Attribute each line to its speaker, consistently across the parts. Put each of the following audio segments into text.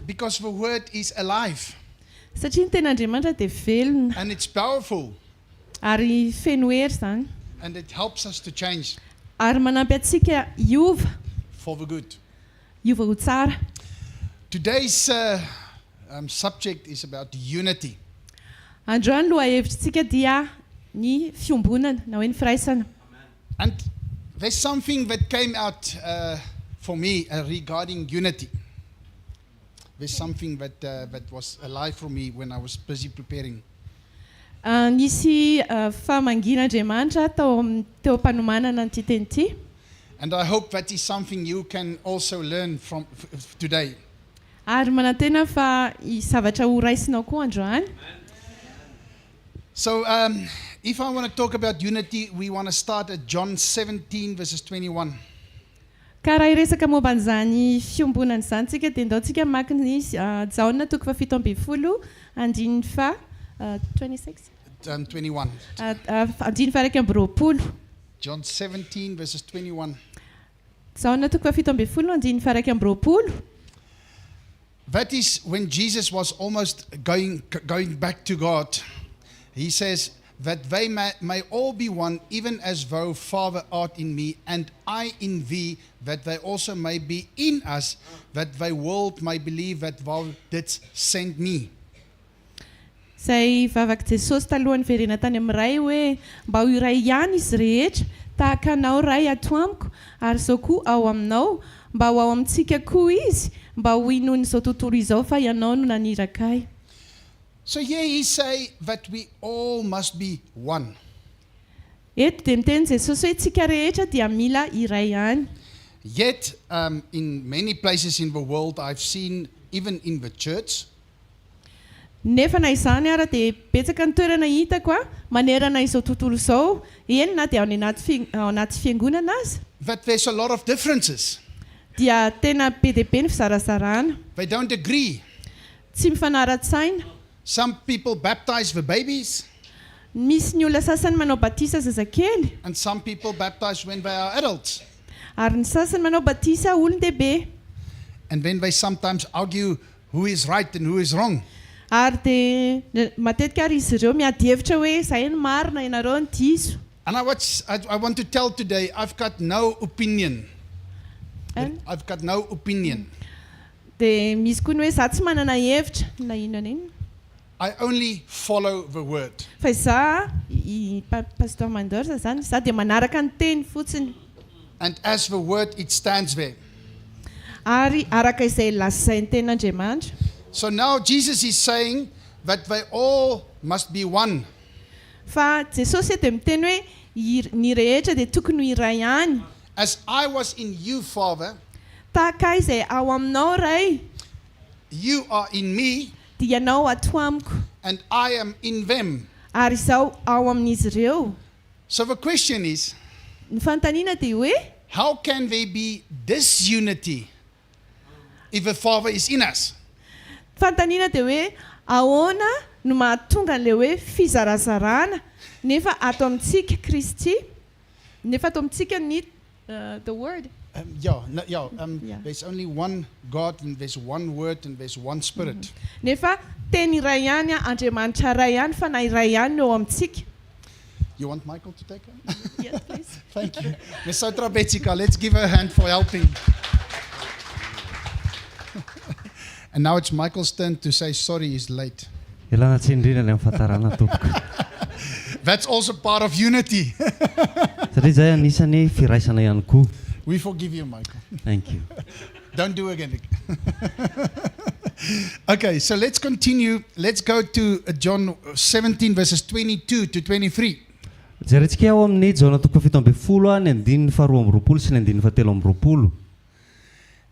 Speaker 1: Because the word is alive
Speaker 2: Satria ny ten'Andriamanitra dia velona
Speaker 1: and it's powerful
Speaker 2: ary feno hery zany
Speaker 1: and it helps us to change
Speaker 2: ary manampy antsika hiova
Speaker 1: for the good.
Speaker 2: hiova ho tsara.
Speaker 1: Today's subject is about unity.
Speaker 2: Androany lohahevitrintsika dia ny fiombonana na hoe ny firaisana.
Speaker 1: And there's something that came out for me regarding unity. There's something that was alive for me when I was busy preparing.
Speaker 2: Nisy famangin'Andriamanitra teo am-panomanana nyity teny ity.
Speaker 1: And I hope that is something you can also learn from today.
Speaker 2: Ary manantena fa zavatra ho raisinao koa androany.
Speaker 1: So if I want to talk about unity, we want to start at John 17 verses 21.
Speaker 2: Ka raha iresaka momba an'izany fiombonana izany tsika dia ndaontsika maki ny Jaona 7:21 26
Speaker 1: and 21.
Speaker 2: andiny faha 20.
Speaker 1: John 17 verses 21.
Speaker 2: Jaona 7:20 andiny faha 20.
Speaker 1: That is when Jesus was almost going back to God. He says that they may all be one, even as thou, Father, art in me, and I in thee, that they also may be in us, that the world may believe that thou didst send me.
Speaker 2: Say vavaka Jesosy talohany verena tany amiray hoe mba ho iray ihany izy rehetra tahaka anao ray ato amiko ary zao koa ao aminao mba ho ao amintsika koa izy mba ho inoany izao tontolo izao fa ianao no naniraka.
Speaker 1: So here he say that we all must be one.
Speaker 2: Eto dia miteny Jesosy hoe tsika rehetra dia mila iray ihany.
Speaker 1: Yet in many places in the world I've seen, even in the church,
Speaker 2: Nefa na izany ara dia betsaka ny toerana hitako manerana izao tontolo izao eny na dia ao anaty fiangonana aza
Speaker 1: that there's a lot of differences.
Speaker 2: dia tena be dia be ny fizarazarana.
Speaker 1: They don't agree.
Speaker 2: Tsy mifanara-tsaina.
Speaker 1: Some people baptize the babies,
Speaker 2: Misy ny olona sasany manao batisa zazakely
Speaker 1: and some people baptize when they are adults.
Speaker 2: ary ny sasany manao batisa olon-dehibe.
Speaker 1: And then they sometimes argue who is right and who is wrong.
Speaker 2: Ary dia matetika ary izy ireo miady hevitra hoe izay ny marina ianareo ny diso.
Speaker 1: And I want to tell today, I've got no opinion.
Speaker 2: And?
Speaker 1: I've got no opinion.
Speaker 2: Dia misy koa ny hoe za tsy manana hevitra na inona iny.
Speaker 1: I only follow the word.
Speaker 2: Fa za pastor Mandorza zany za dia manaraka ny teny fotsiny.
Speaker 1: And as the word, it stands there.
Speaker 2: Ary araka izay lazainy ten'Andriamanitra.
Speaker 1: So now Jesus is saying that they all must be one.
Speaker 2: Fa Jesosy dia miteny hoe ny rehetra dia tokony ho iray ihany.
Speaker 1: As I was in you, Father,
Speaker 2: tahaka izay ao aminao ray
Speaker 1: you are in me,
Speaker 2: dia ianao ato amiko
Speaker 1: and I am in them.
Speaker 2: ary izao ao amin'izy ireo.
Speaker 1: So the question is,
Speaker 2: Ny fanontaniana dia hoe
Speaker 1: how can there be disunity if the Father is in us?
Speaker 2: fanontaniana dia hoe ahoana no mahatonga an'ilay hoe fizarazarana nefa ato amintsika Kristy nefa ato amintsika ny the word.
Speaker 1: Yeah. There's only one God, and there's one word, and there's one Spirit.
Speaker 2: Nefa teny iray ihany Andriamanitra iray ihany fa na iray ihany no ao amintsika.
Speaker 1: You want Michael to take it?
Speaker 2: Yes, please.
Speaker 1: Thank you. Ms. Sotra Betsika, let's give her a hand for helping. And now it's Michael's turn to say sorry he's late. That's also part of unity. We forgive you, Michael.
Speaker 3: Thank you.
Speaker 1: Don't do again. Okay, so let's continue. Let's go to John 17 verses 22 to 23.
Speaker 3: Jerentsika ao amin'ny Jaona 7:20 ny andininy faharoa amby roapolo sy ny andininy fahatelo amby roapolo.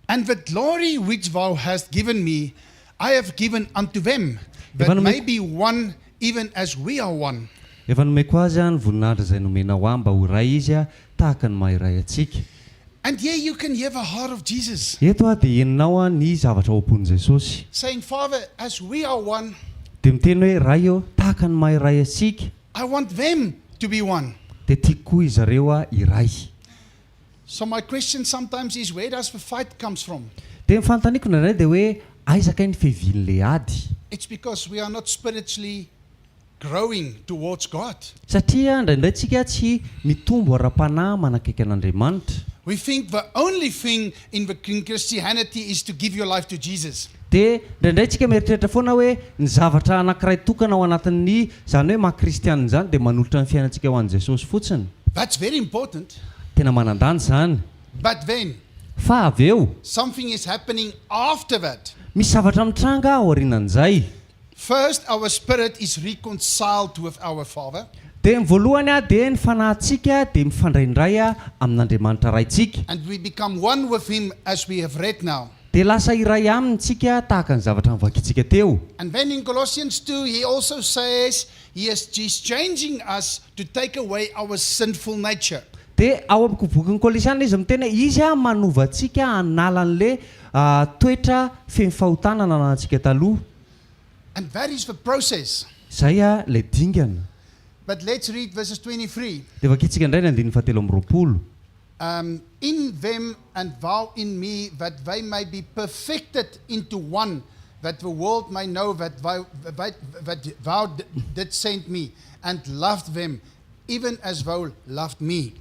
Speaker 1: And the glory which thou hast given me, I have given unto them, that may be one, even as we are one.
Speaker 3: Efa nomeko azy ny voninahitra izay nomenao ahy mba ho iray izy tahaka ny maha-iray atsika.
Speaker 1: And here you can hear the heart of Jesus.
Speaker 3: Eto dia eninao ny zavatra ao am-pon'i Jesosy.
Speaker 1: Saying, Father, as we are one,
Speaker 3: dia miteny hoe ray eo tahaka ny maha-iray atsika.
Speaker 1: I want them to be one.
Speaker 3: Dia tiako koa izy ireo iray.
Speaker 1: So my question sometimes is, where does the fight comes from?
Speaker 3: dia nyfanontaniako indraindray dia hoe aizaka ny fehivian'le ady
Speaker 1: It's because we are not spiritually growing towards God.
Speaker 3: satria indraindray tsika tsy mitombo ara-panahy manakaiky an'Andriamanitra.
Speaker 1: We think the only thing in Christianity is to give your life to Jesus.
Speaker 3: Dia indraindray tsika mieritreritra foana hoe ny zavatra anankiray tokana ao anatin'ny zany hoe maha-kristianina zany dia manolotra ny fiainantsika ho an'i Jesosy fotsiny.
Speaker 1: That's very important.
Speaker 3: Tena manan-danja zany.
Speaker 1: But then,
Speaker 3: Fa avy eo
Speaker 1: something is happening after that.
Speaker 3: misy zavatra mitranga ao aorianan'izay.
Speaker 1: First, our spirit is reconciled with our Father.
Speaker 3: Dia ny voalohany dia ny fanahintsika dia mifandraindray amin'Andriamanitra raintsika.
Speaker 1: And we become one with Him as we have read now.
Speaker 3: Dia lasa iray amintsika tahaka ny zavatra nivakintsika teo.
Speaker 1: And then in Colossians 2, he also says he's changing us to take away our sinful nature.
Speaker 3: Dia ao amin'ny bokin'ny Kolosiana izy miteny izy manovantsika hanala an'le toetra feno fahotana nanantsika taloha.
Speaker 1: And that is the process.
Speaker 3: Izay le dingana.
Speaker 1: But let's read verses 23.
Speaker 3: Dia vakintsika indray ny andininy 7:20.
Speaker 1: In them and thou in me, that they may be perfected into one, that the world may know that thou did send me, and loved them, even as thou loved me.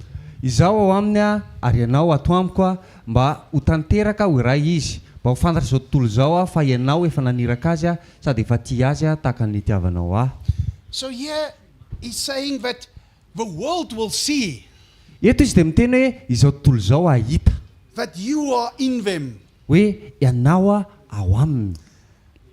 Speaker 3: Izao ao aminy ary ianao ato amiko mba ho tanteraka ho iray izy, mba ho fantatra izao tontolo izao fa ianao efa naniraka azy sady efa tia azy tahaka ny itiavanao ahy.
Speaker 1: So here he's saying that the world will see
Speaker 3: Eto izy dia miteny hoe izao tontolo izao ahita
Speaker 1: that you are in them.
Speaker 3: hoe ianao ao aminy.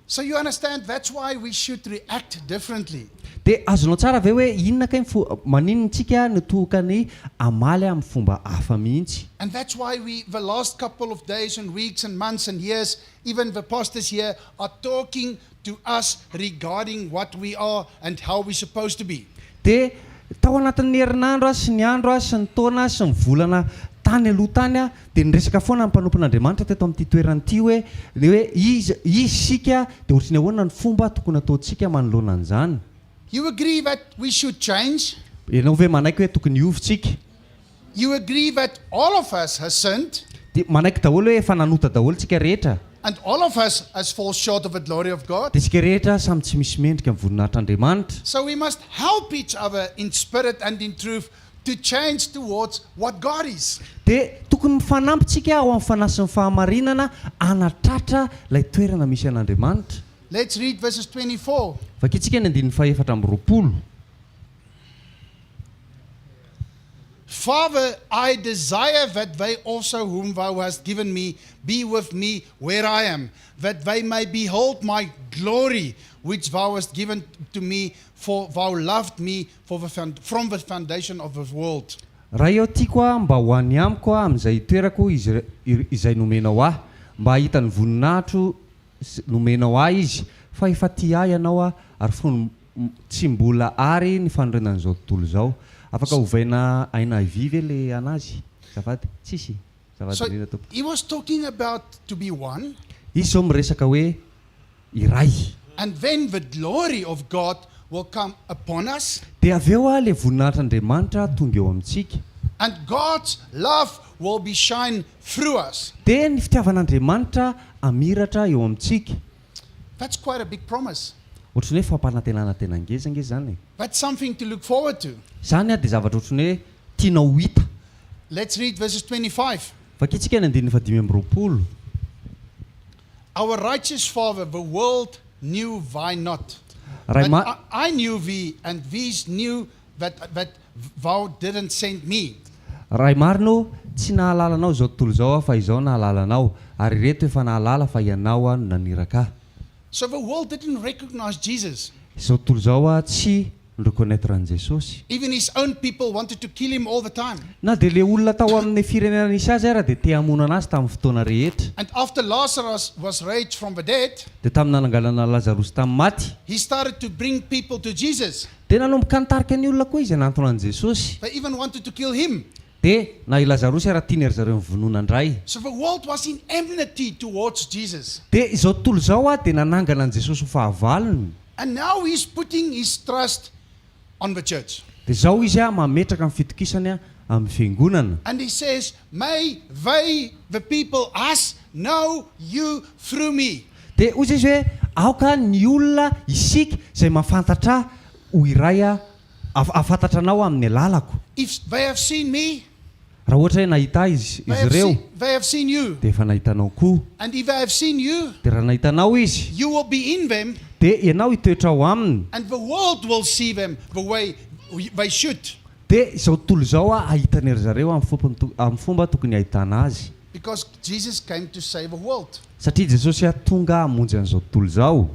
Speaker 1: So you understand, that's why we should react differently.
Speaker 3: Dia azonao tsara ve hoe inona kay maninontsika no tokany amaly amin'ny fomba hafa mihitsy.
Speaker 1: And that's why the last couple of days and weeks and months and years, even the pastors here are talking to us regarding what we are and how we're supposed to be.
Speaker 3: Dia tao anatin'ny herinandro sy ny andro sy ny taona sy ny volana tany aloha tany dia niresaka foana ny mpanompon'Andriamanitra teto amin'ity toeranyity hoe izy sika dia ohatrany ahoana ny fomba tokony ataontsika manoloana an'izany.
Speaker 1: You agree that we should change?
Speaker 3: Ianao ve manaiky hoe tokony hiovitsika?
Speaker 1: You agree that all of us has sinned?
Speaker 3: Dia manaiky daholo hoe efa nanota daholo tsika rehetra.
Speaker 1: And all of us has fall short of the glory of God?
Speaker 3: Dia tsika rehetra samy tsy misy mendrika amin'ny voninahitr'Andriamanitra.
Speaker 1: So we must help each other in spirit and in truth to change towards what God is.
Speaker 3: Dia tokony mifanampy ao amin'ny fanahy sy ny fahamarinana anatratra ilay toerana misy an'Andriamanitra.
Speaker 1: Let's read verses 24.
Speaker 3: Vakintsika ny 4:20.
Speaker 1: Father, I desire that they also whom thou hast given me be with me where I am, that they may behold my glory which thou hast given to me, for thou loved me from the foundation of the world.
Speaker 3: Raha eo tiako mba ho any amiko amin'izay toerako izay nomenao ahy, mba hahita ny voninahitro nomenao ahy izy, fa efa tia ahy ianao ary fony tsy mbola ary ny fanorenan'izao tontolo izao. Afaka hovaina aina ivy le anazy. Zafady tsisy.
Speaker 1: So he was talking about to be one.
Speaker 3: Izy zao miresaka hoe iray.
Speaker 1: And then the glory of God will come upon us.
Speaker 3: Dia avy eo le voninahitr'Andriamanitra tonga eo amintsika.
Speaker 1: And God's love will be shine through us.
Speaker 3: Dia ny fitiavan'Andriamanitra amiratra eo amintsika.
Speaker 1: That's quite a big promise.
Speaker 3: Ohatrany hoe fampanantenana tena ngezange zany.
Speaker 1: That's something to look forward to.
Speaker 3: Zany dia zavatra ohatrany hoe tianao hita.
Speaker 1: Let's read verses 25.
Speaker 3: Vakintsika ny 5:20.
Speaker 1: Our righteous Father, the world knew thee not. But I knew thee, and these knew that thou didn't send me.
Speaker 3: Ray marino tsy nahalalanao zao tontolo zao fa izao nahalalanao ary reto efa nahalala fa ianao no naniraka.
Speaker 1: So the world didn't recognize Jesus.
Speaker 3: Zao tontolo zao tsy reconnaître an Jesosy.
Speaker 1: Even his own people wanted to kill him all the time.
Speaker 3: Na dia le olona tao amin'ny firenena nisy azy ara dia te hamono anazy tamin'ny fotoana rehetra.
Speaker 1: And after Lazarus was raised from the dead,
Speaker 3: dia tamin'ny nanangalana Lazarus tamin'ny maty,
Speaker 1: he started to bring people to Jesus.
Speaker 3: dia nanomboka nitarika ny olona koa izy anantona an Jesosy.
Speaker 1: They even wanted to kill him.
Speaker 3: Dia na i Lazarus raha tiany ry zareo mivonona indray.
Speaker 1: So the world was in enmity towards Jesus.
Speaker 3: Dia izao tontolo izao dia nanangana an Jesosy ho fahavalony.
Speaker 1: And now he's putting his trust on the church.
Speaker 3: Dia izao izy mametraka amin'ny fitokisany amin'ny fiangonana.
Speaker 1: And he says, may they, the people, us, know you through me.
Speaker 3: Dia hoy izy hoe aoka ny olona isika izay mahafantatra ho iray afantatra anao amin'ny lalako.
Speaker 1: If they have seen me,
Speaker 3: Raha ohatra hoe nahita izy ireo
Speaker 1: they have seen you.
Speaker 3: dia efa nahitanao koa.
Speaker 1: And if they have seen you,
Speaker 3: Dia raha nahitanao izy
Speaker 1: you will be in them,
Speaker 3: dia ianao hitoetra ao aminy.
Speaker 1: and the world will see them the way they should.
Speaker 3: Dia izao tontolo izao ahitany ry zareo amin'ny fomba tokony ahitana azy.
Speaker 1: Because Jesus came to save the world.
Speaker 3: Satria Jesosy tonga hamonjy an'izao tontolo izao.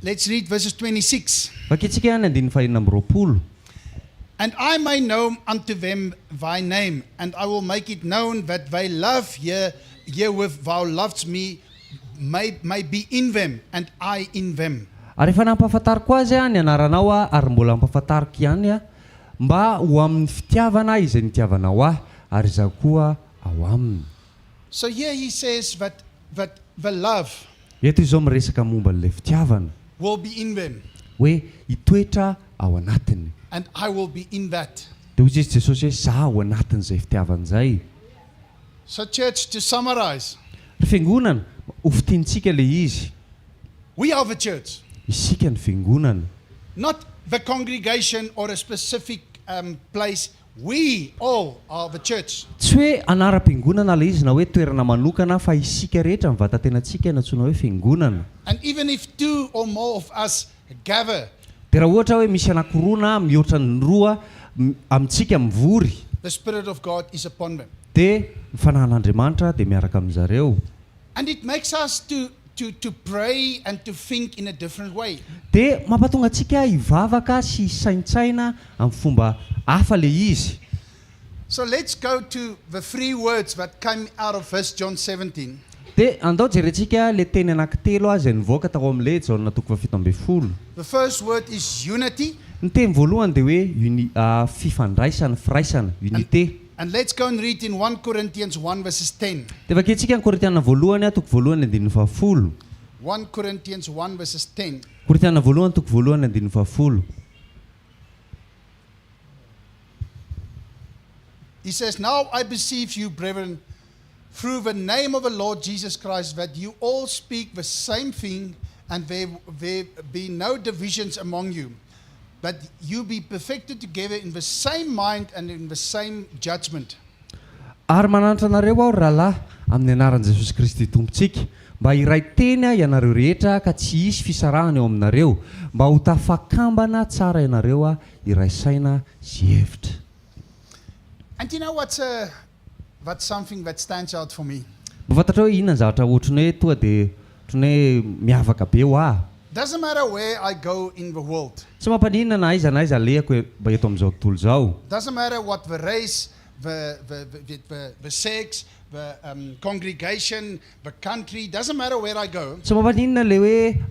Speaker 1: Let's read verses 26.
Speaker 3: Vakitsika any 19:20.
Speaker 1: And I may know unto them thy name, and I will make it known that they love herewith thou lovest me, may be in them, and I in them.
Speaker 3: Ary efa nampahafantariko azy ny anaranao ary mbola nampahafantariko ihany mba ho amin'ny fitiavana izay nitiavanao ary izaho koa ao aminy.
Speaker 1: So here he says that the love
Speaker 3: Eto izao miresaka momba an'ilay fitiavana
Speaker 1: will be in them,
Speaker 3: hoe hitoetra ao anatiny.
Speaker 1: and I will be in that.
Speaker 3: Dia hoy izy Jesosy hoe zaho ao anatin'izay fitiavana izay.
Speaker 1: So church, to summarize,
Speaker 3: Ry fiangonana ho fitiantsika ilay izy.
Speaker 1: we are the church,
Speaker 3: Isika ny fiangonana.
Speaker 1: not the congregation or a specific place. We all are the church.
Speaker 3: Tsy hoe anara-piangonana ilay izy na hoe toerana manokana fa isika rehetra ny vatantenantsika natsoina hoe fiangonana.
Speaker 1: And even if 2 or more of us gather,
Speaker 3: Dia raha ohatra hoe misy anakiroa mihoatra ny roa amintsika mivory
Speaker 1: the Spirit of God is upon them.
Speaker 3: dia ny fanahin'Andriamanitra dia miaraka amin'izareo.
Speaker 1: And it makes us to pray and to think in a different way.
Speaker 3: Dia mampatonga antsika hivavaka sy hisaintsaina amin'ny fomba hafa ilay izy.
Speaker 1: So let's go to the 3 words that came out of 1 John 17.
Speaker 3: Dia andao jerentsika ilay teny anankitelo izay nivoaka tao amin'ilay Jaona 17.
Speaker 1: The first word is unity.
Speaker 3: Ny teny voalohany dia hoe fifandraisana, firaisana, unité.
Speaker 1: And let's go and read in 1 Corinthians 1 verses 10.
Speaker 3: Dia vakentsika ny Korintiana voalohany toko voalohany 10.
Speaker 1: 1 Corinthians 1 verses 10.
Speaker 3: Korintiana voalohany toko voalohany 10.
Speaker 1: He says, now I beseech you, brethren, through the name of the Lord Jesus Christ, that you all speak the same thing, and there be no divisions among you, but you be perfected together in the same mind and in the same judgment.
Speaker 3: Ary mananatra anareo aho rahalahy amin'ny anaran'i Jesosy Kristy tompontsika mba iray teny ianareo rehetra ka tsy hisy fisarahana eo aminareo mba ho tafakambana tsara ianareo iray saina sy hevitra.
Speaker 1: And you know that's something that stands out for me.
Speaker 3: Mafantatra hoe inona ny zavatra ohatrany hoe tonga dia ohatrany hoe miavaka be ho aho.
Speaker 1: Doesn't matter where I go in the world.
Speaker 3: Tsy mampaninona na aiza alehako mba eto amin'izao tontolo izao.
Speaker 1: Doesn't matter what the race, the sex, the congregation, the country. Doesn't matter where I go.
Speaker 3: Tsy mampaninona ilay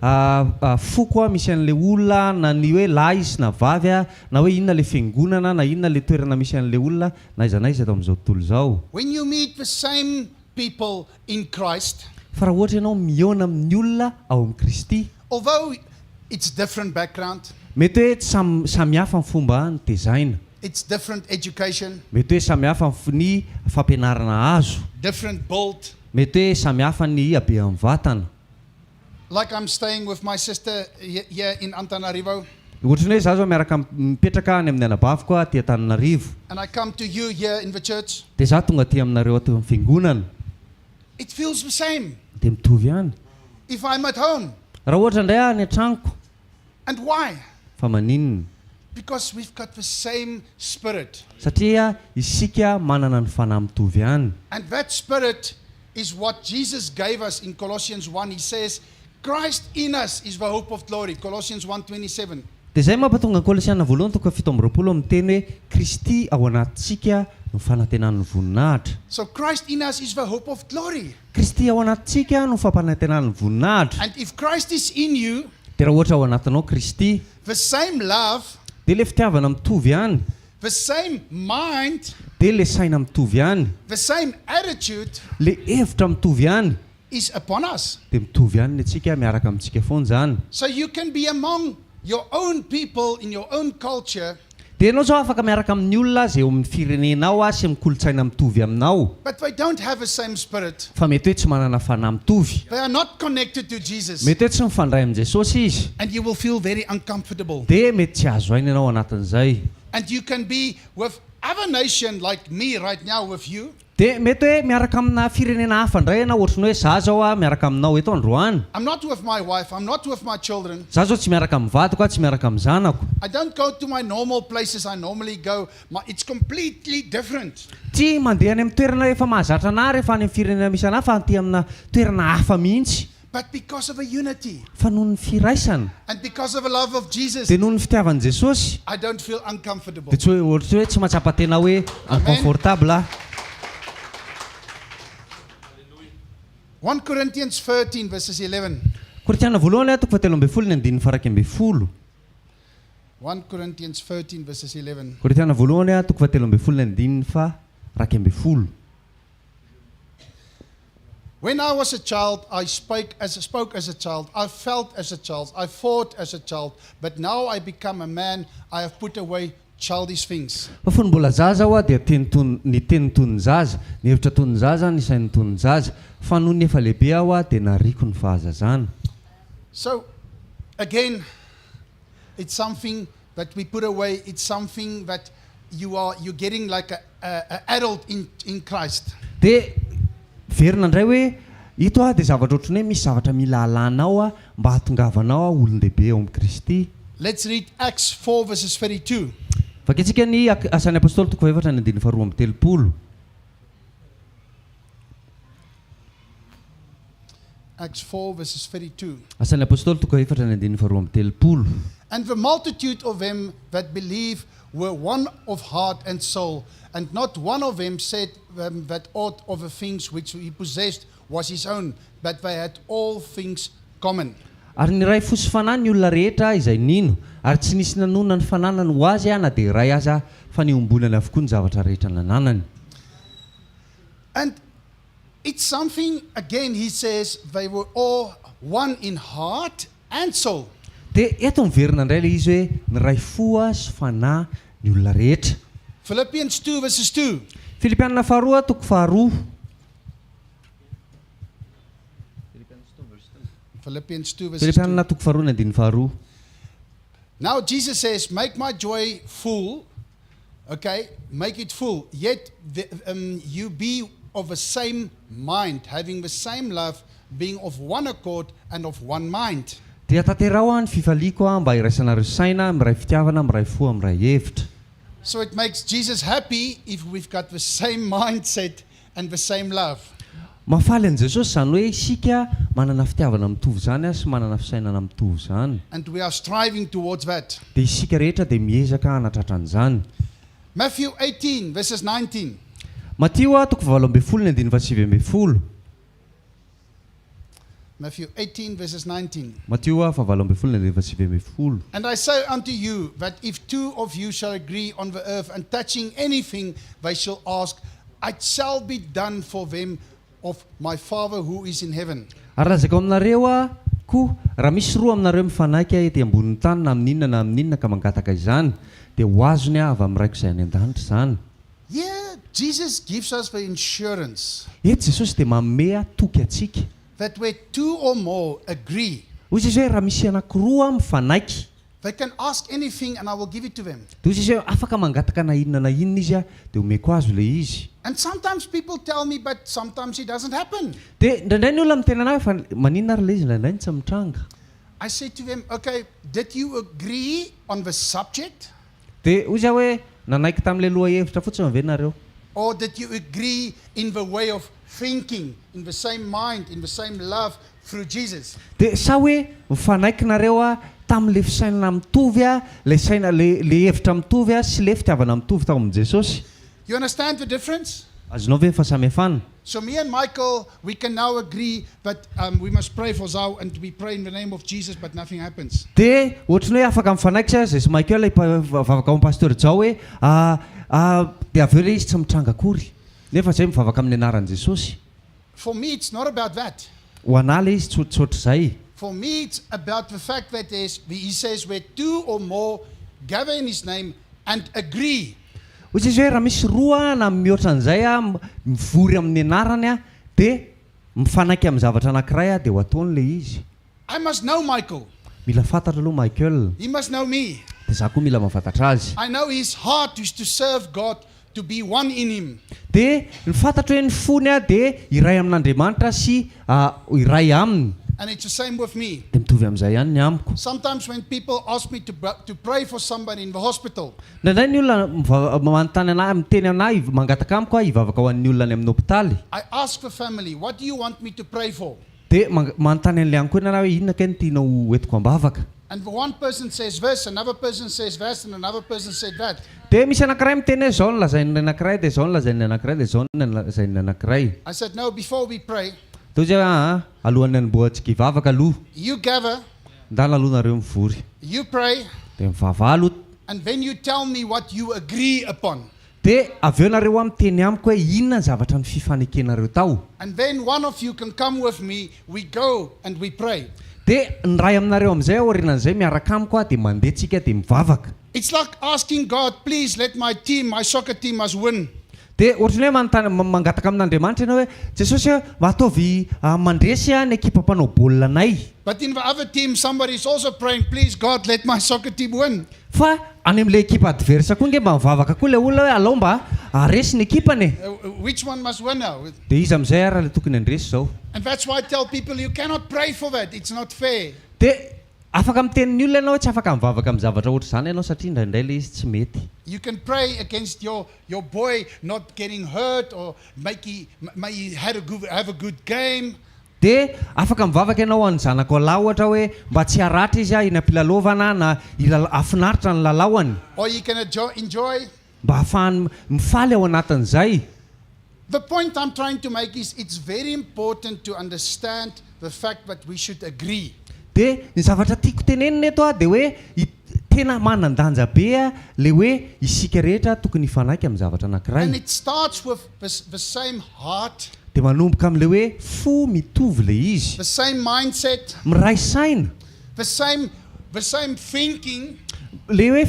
Speaker 3: hoe foko misy an'ilay olona na ny hoe lahy izy na vavy na hoe inona ilay fiangonana na inona ilay toerana misy an'ilay olona na aiza eto amin'izao tontolo izao.
Speaker 1: When you meet the same people in Christ,
Speaker 3: Fa raha ohatra ianao mihaona amin'ny olona ao amin'ny Kristy,
Speaker 1: although it's different background,
Speaker 3: mety hoe samihafa ny fomba nitezaina,
Speaker 1: it's different education,
Speaker 3: mety hoe samihafa ny fampianarana azo,
Speaker 1: different build.
Speaker 3: mety hoe samihafa ny habean'ny vatana.
Speaker 1: Like I'm staying with my sister here in Antananarivo,
Speaker 3: Ohatrany hoe zaho zao miaraka mipetraka any amin'ny anabaviko aty Antananarivo,
Speaker 1: and I come to you here in the church.
Speaker 3: dia zaho tonga aty aminareo aty amin'ny fiangonana,
Speaker 1: It feels the same.
Speaker 3: dia mitovy ihany.
Speaker 1: If I'm at home.
Speaker 3: Raha ohatra indray any an-tranoko,
Speaker 1: And why?
Speaker 3: fa maninona?
Speaker 1: Because we've got the same spirit.
Speaker 3: Satria isika manana ny fanahy mitovy ihany.
Speaker 1: And that spirit is what Jesus gave us in Colossians 1. He says, Christ in us is the hope of glory. Colossians 1:27.
Speaker 3: Dia izay mampatonga ny Kolosiana voalohany toko 7:20 amin'ny teny hoe Kristy ao anatintsika no fanantenan'ny voninahitra.
Speaker 1: So Christ in us is the hope of glory.
Speaker 3: Kristy ao anatintsika no fampanantenan'ny voninahitra.
Speaker 1: And if Christ is in you,
Speaker 3: Dia raha ohatra ao anatinao Kristy,
Speaker 1: the same love,
Speaker 3: dia ilay fitiavana mitovy ihany,
Speaker 1: the same mind,
Speaker 3: dia ilay saina mitovy ihany,
Speaker 1: the same attitude
Speaker 3: ilay hevitra mitovy ihany,
Speaker 1: is upon us.
Speaker 3: dia mitovy ihany antsika miaraka amintsika foana izany.
Speaker 1: So you can be among your own people in your own culture,
Speaker 3: dia ianao zao afaka miaraka amin'ny olona zay eo amin'ny firenenao sy mikolontsaina mitovy aminao
Speaker 1: but they don't have the same spirit.
Speaker 3: fa mety hoe tsy manana fanahy mitovy
Speaker 1: They are not connected to Jesus.
Speaker 3: mety hoe tsy mifandray amin'ny jesosy izy
Speaker 1: And you will feel very uncomfortable.
Speaker 3: dia mety tsy azo aina ianao anatin'izay
Speaker 1: And you can be with other nation like me right now with you.
Speaker 3: dia mety hoe miaraka amina firenena hafa indray ianao ohatrany hoe za zao a miaraka aminao eto androany
Speaker 1: I'm not with my wife. I'm not with my children.
Speaker 3: za zao tsy miaraka amin'ny vadiko a tsy miaraka amin'ny zanako
Speaker 1: I don't go to my normal places I normally go. It's completely different.
Speaker 3: tsy mandeha any amin'ny toerana efa mahazatra ana rehefa any amin'ny firenena misy ana fa anty amina toerana hafa mihitsy
Speaker 1: But because of a unity
Speaker 3: fa noho ny firaisana
Speaker 1: and because of the love of Jesus,
Speaker 3: dia noho ny fitiavan'i jesosy
Speaker 1: I don't feel uncomfortable.
Speaker 3: dia tsy hoe ohatry hoe tsy mahatsapa tena hoe inconfortable a
Speaker 1: 1 Corinthians 13 verses 11.
Speaker 3: koritiana voalohany a toko fahatelo amby folo ny andininy faraky amby folo
Speaker 1: 1 Corinthians 13 verses 11.
Speaker 3: koritiana voalohany a toko fahatelo amby folo ny andininy fa raky amby folo
Speaker 1: When I was a child, I spoke as a child. I felt as a child. I thought as a child. But now I become a man. I have put away childish things.
Speaker 3: fa fony mbola zaza aho a dia ny teny toy ny zaza ny hevitra toy ny zaza ny sainy toy ny zaza fa noho ny efa lehibe aho a dia nariko ny fahazazana
Speaker 1: So, again, it's something that we put away. It's something that you're getting like a adult in Christ.
Speaker 3: dia verina indray hoe ito a dia zavatra ohatrany hoe misy zavatra mila alanao a mba hahatongavanao a olon-dehibe ao amin'ny Kristy
Speaker 1: Let's read Acts 4 verses 32.
Speaker 3: vaketsika ny asan'ny apôstôly toko faefatra ny andininy faharoa amby telopolo
Speaker 1: Acts 4 verses 32.
Speaker 3: asan'ny apôstôly toko efatra ny andininy faharoa amby telopolo
Speaker 1: And the multitude of them that believe were one of heart and soul, and not one of them said that aught of the things which he possessed was his own, but they had all things common.
Speaker 3: ary ny ray fosy fanahy ny olona rehetra izay nino ary tsy nisy nanonona ny fananany ho azy a na dia ray aza fa niombolany avokoa ny zavatra rehetra nananany
Speaker 1: And it's something, again, he says, they were all one in heart and soul.
Speaker 3: dia eto miverina indray le izy hoe ny ray foa sy fanahy ny olona rehetra
Speaker 1: Philippians 2 verses 2.
Speaker 3: filipianina faharoa toko faharoa
Speaker 1: Philippians 2 verses 2.
Speaker 3: filipianina toko faharoa ny andininy faharoa
Speaker 1: Now Jesus says, make my joy full, okay, make it full, yet you be of the same mind, having the same love, being of one accord and of one mind.
Speaker 3: dia tanterao a ny fifaliako a mba hiraisanareo saina miray fitiavana miray fo miray hevitra
Speaker 1: So it makes Jesus happy if we've got the same mindset and the same love.
Speaker 3: mafaly an' jesosy zany hoe isika manana fitiavana mitovy zany a sy manana fisainana mitovy zany
Speaker 1: And we are striving towards that.
Speaker 3: dia isika rehetra dia miezaka hanatratra an'izany
Speaker 1: Matthew 18 verses 19.
Speaker 3: matio a toko valo amby folo ny andiny fasivy amby folo
Speaker 1: Matthew 18 verses 19.
Speaker 3: matio a fa valo amby folo ny andiny fasivy amby folo
Speaker 1: And I say unto you that if two of you shall agree on the earth and touching anything they shall ask, it shall be done for them of my Father who is in heaven.
Speaker 3: ary lazako aminareo a koa raha misy roa aminareo mifanaiky ety ambonin'ny tany na amin'inona na amin'inona ka mangataka izany dia ho azony a avy amin'raiko izay any an-danitra izany
Speaker 1: Yeah, Jesus gives us the insurance
Speaker 3: eto jesosy dia manome a toky atsika
Speaker 1: that where two or more agree,
Speaker 3: hoy izy hoe raha misy anankiroa mifanaiky
Speaker 1: they can ask anything and I will give it to them.
Speaker 3: dia hoy izy hoe afaka mangataka na inona izy a dia omeko azo le izy
Speaker 1: And sometimes people tell me, but sometimes it doesn't happen.
Speaker 3: dia indraindray ny olona mitena anahy fa maninona ary le izy indraindray ny tsy mitranga
Speaker 1: I say to them, okay, did you agree on the subject?
Speaker 3: dia hoy izy hoe nanaiky tamin'ilay loha hevitra fotsiny ve nareo
Speaker 1: Or did you agree in the way of thinking, in the same mind, in the same love through Jesus?
Speaker 3: dia sa hoe mifanaiky nareo a tamin'le fisainana mitovy a le saina le hevitra mitovy a sy le fitiavana mitovy tao amin'i jesosy
Speaker 1: You understand the difference?
Speaker 3: azonao ve fa samihafana
Speaker 1: So me and Michael, we can now agree that we must pray for Zao and we pray in the name of Jesus, but nothing happens.
Speaker 3: dia ohatrany hoe afaka mifanaiky sa zay sy maiko ilay vavaka ao pasteur jao hoe dia aveo le izy tsy mitranga akory nefa zay mivavaka amin'ny anaran'i jesosy
Speaker 1: For me, it's not about that.
Speaker 3: ho anahy le izy tsotra zay
Speaker 1: For me, it's about the fact that he says, where two or more gather in his name, and agree.
Speaker 3: Ohatry izy hoe raha misy roa na mihoatra an'izay a mivory amin'ny anarany a dia mifanaiky amin'ny zavatra anankiray a dia ho ataon'ilay izy.
Speaker 1: I must know Michael.
Speaker 3: Mila fantatra aloha Michael.
Speaker 1: He must know me.
Speaker 3: Dia za koa mila mahafantatra azy.
Speaker 1: I know his heart is to serve God, to be one in him.
Speaker 3: Dia ny fantatra hoe ny fony a dia iray amin'Andriamanitra sy iray aminy.
Speaker 1: And it's the same with me.
Speaker 3: Dia mitovy amin'izay ihany ny amiko.
Speaker 1: Sometimes when people ask me to pray for somebody in the hospital,
Speaker 3: Nandray ny olona manontany anahy miteny anahy mangataka amiko hivavaka ho an'ny olona any amin'ny hopitaly.
Speaker 1: I ask the family, what do you want me to pray for?
Speaker 3: Dia manontany an'ilay any koa ianareo hoe inona kay no tianao hoentiko ambavaka.
Speaker 1: And one person says this, another person says this, and another person said that.
Speaker 3: Dia misy anankiray miteny hoe zao no lazainy ny anankiray dia zao no lazainy ny anankiray dia zao no lazainy ny anankiray.
Speaker 1: I said, no, before we pray,
Speaker 3: Dia zay alohan'ny anombohantsika hivavaka aloha
Speaker 1: you gather,
Speaker 3: ndala aloha nareo mivory
Speaker 1: you pray,
Speaker 3: dia mivavalo
Speaker 1: and then you tell me what you agree upon.
Speaker 3: dia avy eo nareo miteny amiko hoe inona ny zavatra ny fifanekenareo tao.
Speaker 1: And then one of you can come with me, we go and we pray.
Speaker 3: Dia ny ray aminareo amin'izay aorianan'izay miaraka amiko dia mandeha tsika dia mivavaka.
Speaker 1: It's like asking God, please let my team, my soccer team must win.
Speaker 3: Dia ohatrany hoe mangataka amin'Andriamanitra ianao hoe Jesosy ataovy mandresy ny ekipa mpanao baolina anay.
Speaker 1: But in the other team, somebody is also praying, please God, let my soccer team win.
Speaker 3: Fa any amin'ilay ekipa adverse koa nge mba mivavaka koa ilay olona hoe alao mba aresy ny ekipany.
Speaker 1: Which one must win now?
Speaker 3: Dia izy amin'izay raha ilay tokony andresy zao.
Speaker 1: And that's why I tell people, you cannot pray for that. It's not fair.
Speaker 3: Dia afaka mitenin'ny olona ianao tsy afaka mivavaka amin'ny zavatra ohatry izany ianao satria indraindray ilay izy tsy mety.
Speaker 1: You can pray against your boy not getting hurt or may he have a good game.
Speaker 3: Dia afaka mivavaka ianao ho an'ny zanako lalao ohatra hoe mba tsy haratra izy eny am-pilalovana na afinaritra ny lalaoany.
Speaker 1: Or you can enjoy.
Speaker 3: Mba ahafahany mifaly ao anatin'izay.
Speaker 1: The point I'm trying to make is it's very important to understand the fact that we should agree.
Speaker 3: Dia ny zavatra tiako tenenina eto dia hoe tena manan-danja be le hoe isika rehetra tokony hifanaiky amin'ny zavatra anankiray.
Speaker 1: And it starts with the same heart,
Speaker 3: Dia manomboka amin'ilay hoe fo mitovy ilay izy.
Speaker 1: the same mindset,
Speaker 3: Miray saina.
Speaker 1: the same thinking,
Speaker 3: Le hoe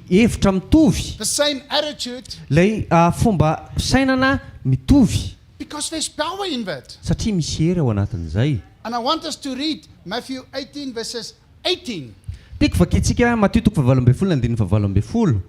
Speaker 3: hevitra mitovy.
Speaker 1: the same attitude,
Speaker 3: Ilay fomba sainana mitovy.
Speaker 1: because there's power in that.
Speaker 3: Satria misy hery ao anatin'izay.
Speaker 1: And I want us to read Matthew 18 verses 18.
Speaker 3: Tiako vakintsika Matthieu 18:12.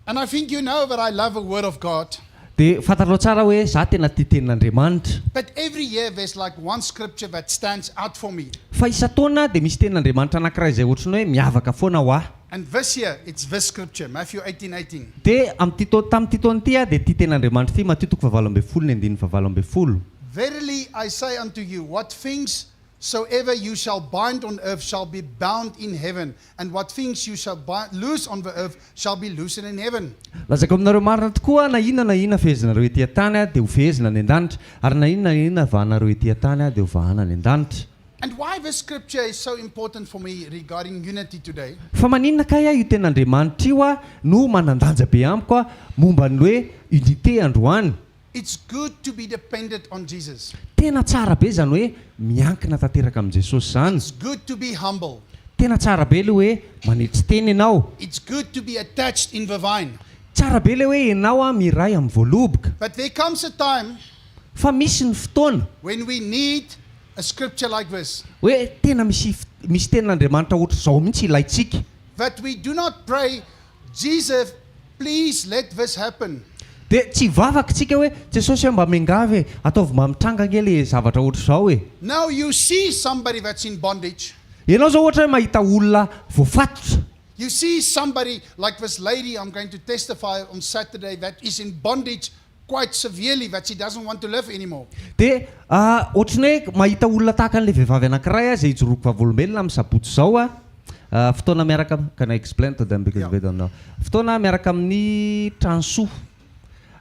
Speaker 1: And I think you know that I love the word of God.
Speaker 3: Dia fantarao tsara hoe za tena tia tenin'Andriamanitra.
Speaker 1: But every year there's like one scripture that stands out for me.
Speaker 3: Fa isa-taona dia misy tenin'Andriamanitra anankiray izay ohatrany hoe miavaka foana ho ahy.
Speaker 1: And this year it's this scripture, Matthew 18:18.
Speaker 3: Dia tamin'ity taona ity dia ity tenin'Andriamanitra ity Matthieu 12:12.
Speaker 1: Verily I say unto you, what things soever you shall bind on earth shall be bound in heaven, and what things you shall loose on the earth shall be loosened in heaven.
Speaker 3: Lazako aminareo marina tokoa na inona fehezinareo etỳ tany dia ho fehezina any an-danitra ary na inona vahanareo etỳ tany dia ho vahana any an-danitra.
Speaker 1: And why this scripture is so important for me regarding unity today?
Speaker 3: Fa maninona kay io ten'Andriamanitra io no manan-danja be amiko momba ny hoe unité androany.
Speaker 1: It's good to be dependent on Jesus.
Speaker 3: Tena tsara be zany hoe miankina tanteraka amin'i Jesosy zany.
Speaker 1: It's good to be humble.
Speaker 3: Tena tsara be le hoe manetry teny ianao.
Speaker 1: It's good to be attached in the vine.
Speaker 3: Tsara be le hoe ianao miray amin'ny voaloboka.
Speaker 1: But there comes a time
Speaker 3: Fa misy ny fotoana
Speaker 1: when we need a scripture like this,
Speaker 3: hoe tena misy tenin'Andriamanitra ohatry zao mihitsy ilaitsika.
Speaker 1: that we do not pray, Jesus, please let this happen.
Speaker 3: Dia tsy vavaka tsika hoe Jesosy mba miangavy ataovy mba mitranga anie le zavatra ohatry zao hoe.
Speaker 1: Now you see somebody that's in bondage.
Speaker 3: Ianao zao ohatra hoe mahita olona voafatotra.
Speaker 1: You see somebody like this lady I'm going to testify on Saturday that is in bondage quite severely, that she doesn't want to live anymore.
Speaker 3: Dia ohatrany hoe mahita olona tahaka an'ilay vehivavy anankiray izay ijoroako vavolombelona amin'ny sabotsy zao fotoana miaraka can I explain to them because they don't know. Fotoana miaraka amin'ny transoa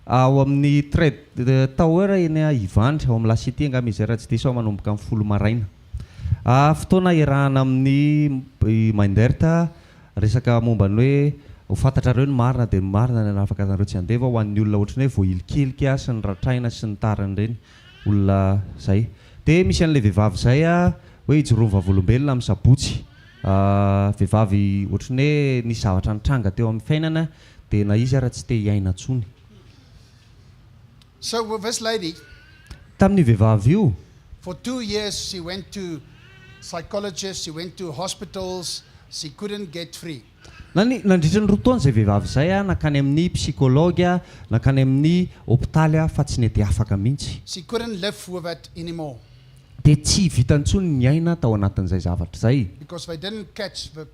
Speaker 3: ao amin'ny trade tower eny Ivandry ao amin'ny lasity angamba izy raha tsy diso manomboka amin'ny 10 maraina. Fotoana iarahana amin'ny Mainderta resaka momba ny hoe ho fantatrareo ny marina dia ny marina ny afaka nareo tsy andeva ho an'ny olona ohatrany hoe voahilikilika sy ny ratraina sy ny tariny ireny olona zay. Dia misy an'ilay vehivavy zay hoe ijoroany vavolombelona amin'ny sabotsy vehivavy ohatrany hoe nisy zavatra nitranga teo amin'ny fiainana dia na izy ara tsy te hiaina ntsony.
Speaker 1: So with this lady,
Speaker 3: Tamin'ny vehivavy io
Speaker 1: for 2 years she went to psychologists, she went to hospitals, she couldn't get free.
Speaker 3: nandritra ny rotoana izay vehivavy izay nakany amin'ny psykologa, nakany amin'ny hôpitaly fa tsy nety afaka mihitsy.
Speaker 1: She couldn't live with it anymore
Speaker 3: Dia tsy vita ntsony ny aina tao anatin'izay zavatra izay.
Speaker 1: because they didn't catch the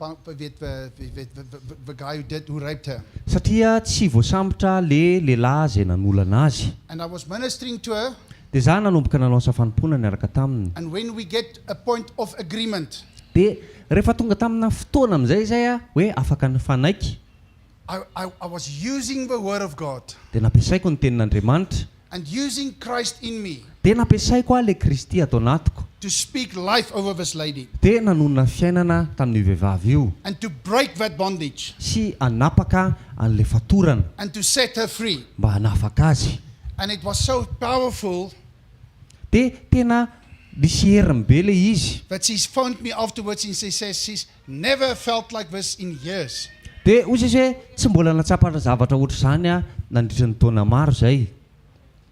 Speaker 1: guy who raped her.
Speaker 3: Satria tsy voasambotra lehilahy izay nanolana azy.
Speaker 1: And I was ministering to her,
Speaker 3: Dia za nanomboka nanao safanimpoana niaraka taminy.
Speaker 1: and when we get a point of agreement,
Speaker 3: Dia rehefa tonga tamina fotoana amin'izay izay hoe afaka nifanaiky,
Speaker 1: I was using the word of God
Speaker 3: dia nampiasaiko ny tenin'Andriamanitra,
Speaker 1: and using Christ in me
Speaker 3: dia nampiasaiko le Kristy ato anatiko,
Speaker 1: to speak life over this lady
Speaker 3: dia nanonona fiainana tamin'ny vehivavy io
Speaker 1: and to break that bondage
Speaker 3: sy hanapaka an'le fatorana
Speaker 1: and to set her free.
Speaker 3: mba hanafaka azy.
Speaker 1: And it was so powerful
Speaker 3: Dia tena nisy heriny be le izy.
Speaker 1: that she phoned me afterwards and she says she's never felt like this in years.
Speaker 3: Dia ozy izy hoe tsy mbola natsapatra zavatra ohatr' izany nandritra ny taona maro izay.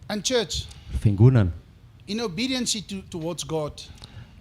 Speaker 1: And church,
Speaker 3: Fiangonana
Speaker 1: in obedience towards God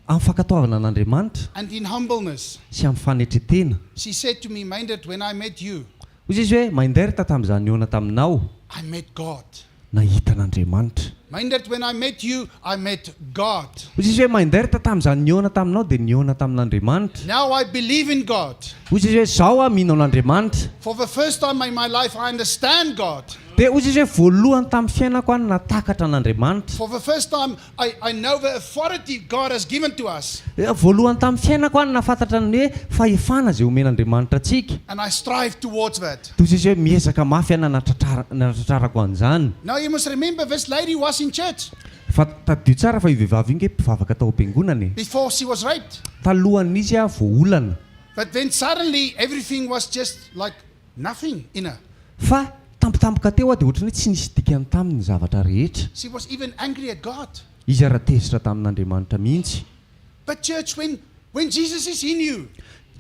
Speaker 3: amin'ny fankatoavana an'Andriamanitra
Speaker 1: and in humbleness,
Speaker 3: sy amin'ny fanetretena,
Speaker 1: she said to me, Minded, when I met you,
Speaker 3: ozy izy hoe mainderita tamin'izany niona taminao
Speaker 1: I met God.
Speaker 3: nahita an'Andriamanitra.
Speaker 1: Minded, when I met you, I met God.
Speaker 3: Ozy izy hoe mainderita tamin'izany niona taminao dia niona tamin'Andriamanitra.
Speaker 1: Now I believe in God.
Speaker 3: Ozy izy hoe zao mino an'Andriamanitra.
Speaker 1: For the first time in my life, I understand God.
Speaker 3: Dia ozy izy hoe voalohany tamin'ny fiainako natakatra an'Andriamanitra.
Speaker 1: For the first time, I know the authority God has given to us.
Speaker 3: Voalohany tamin'ny fiainako nafantatra ny hoe fahefana izay omen'Andriamanitra antsika.
Speaker 1: And I strive towards that.
Speaker 3: Dia ozy izy hoe miezaka mafy natratrarako an'izany.
Speaker 1: Now you must remember, this lady was in church
Speaker 3: Fa tadio tsara fa io vehivavy inge mpivavaka tao am-piangonana.
Speaker 1: before she was raped.
Speaker 3: Talohan'izy voaolana.
Speaker 1: But then suddenly, everything was just like nothing in her.
Speaker 3: Fa tampotampoka teo dia ohatrany hoe tsy nisy dikany taminy zavatra rehetra.
Speaker 1: She was even angry at God.
Speaker 3: Izy ara-tezitra tamin'Andriamanitra mihitsy.
Speaker 1: But church, when Jesus is in you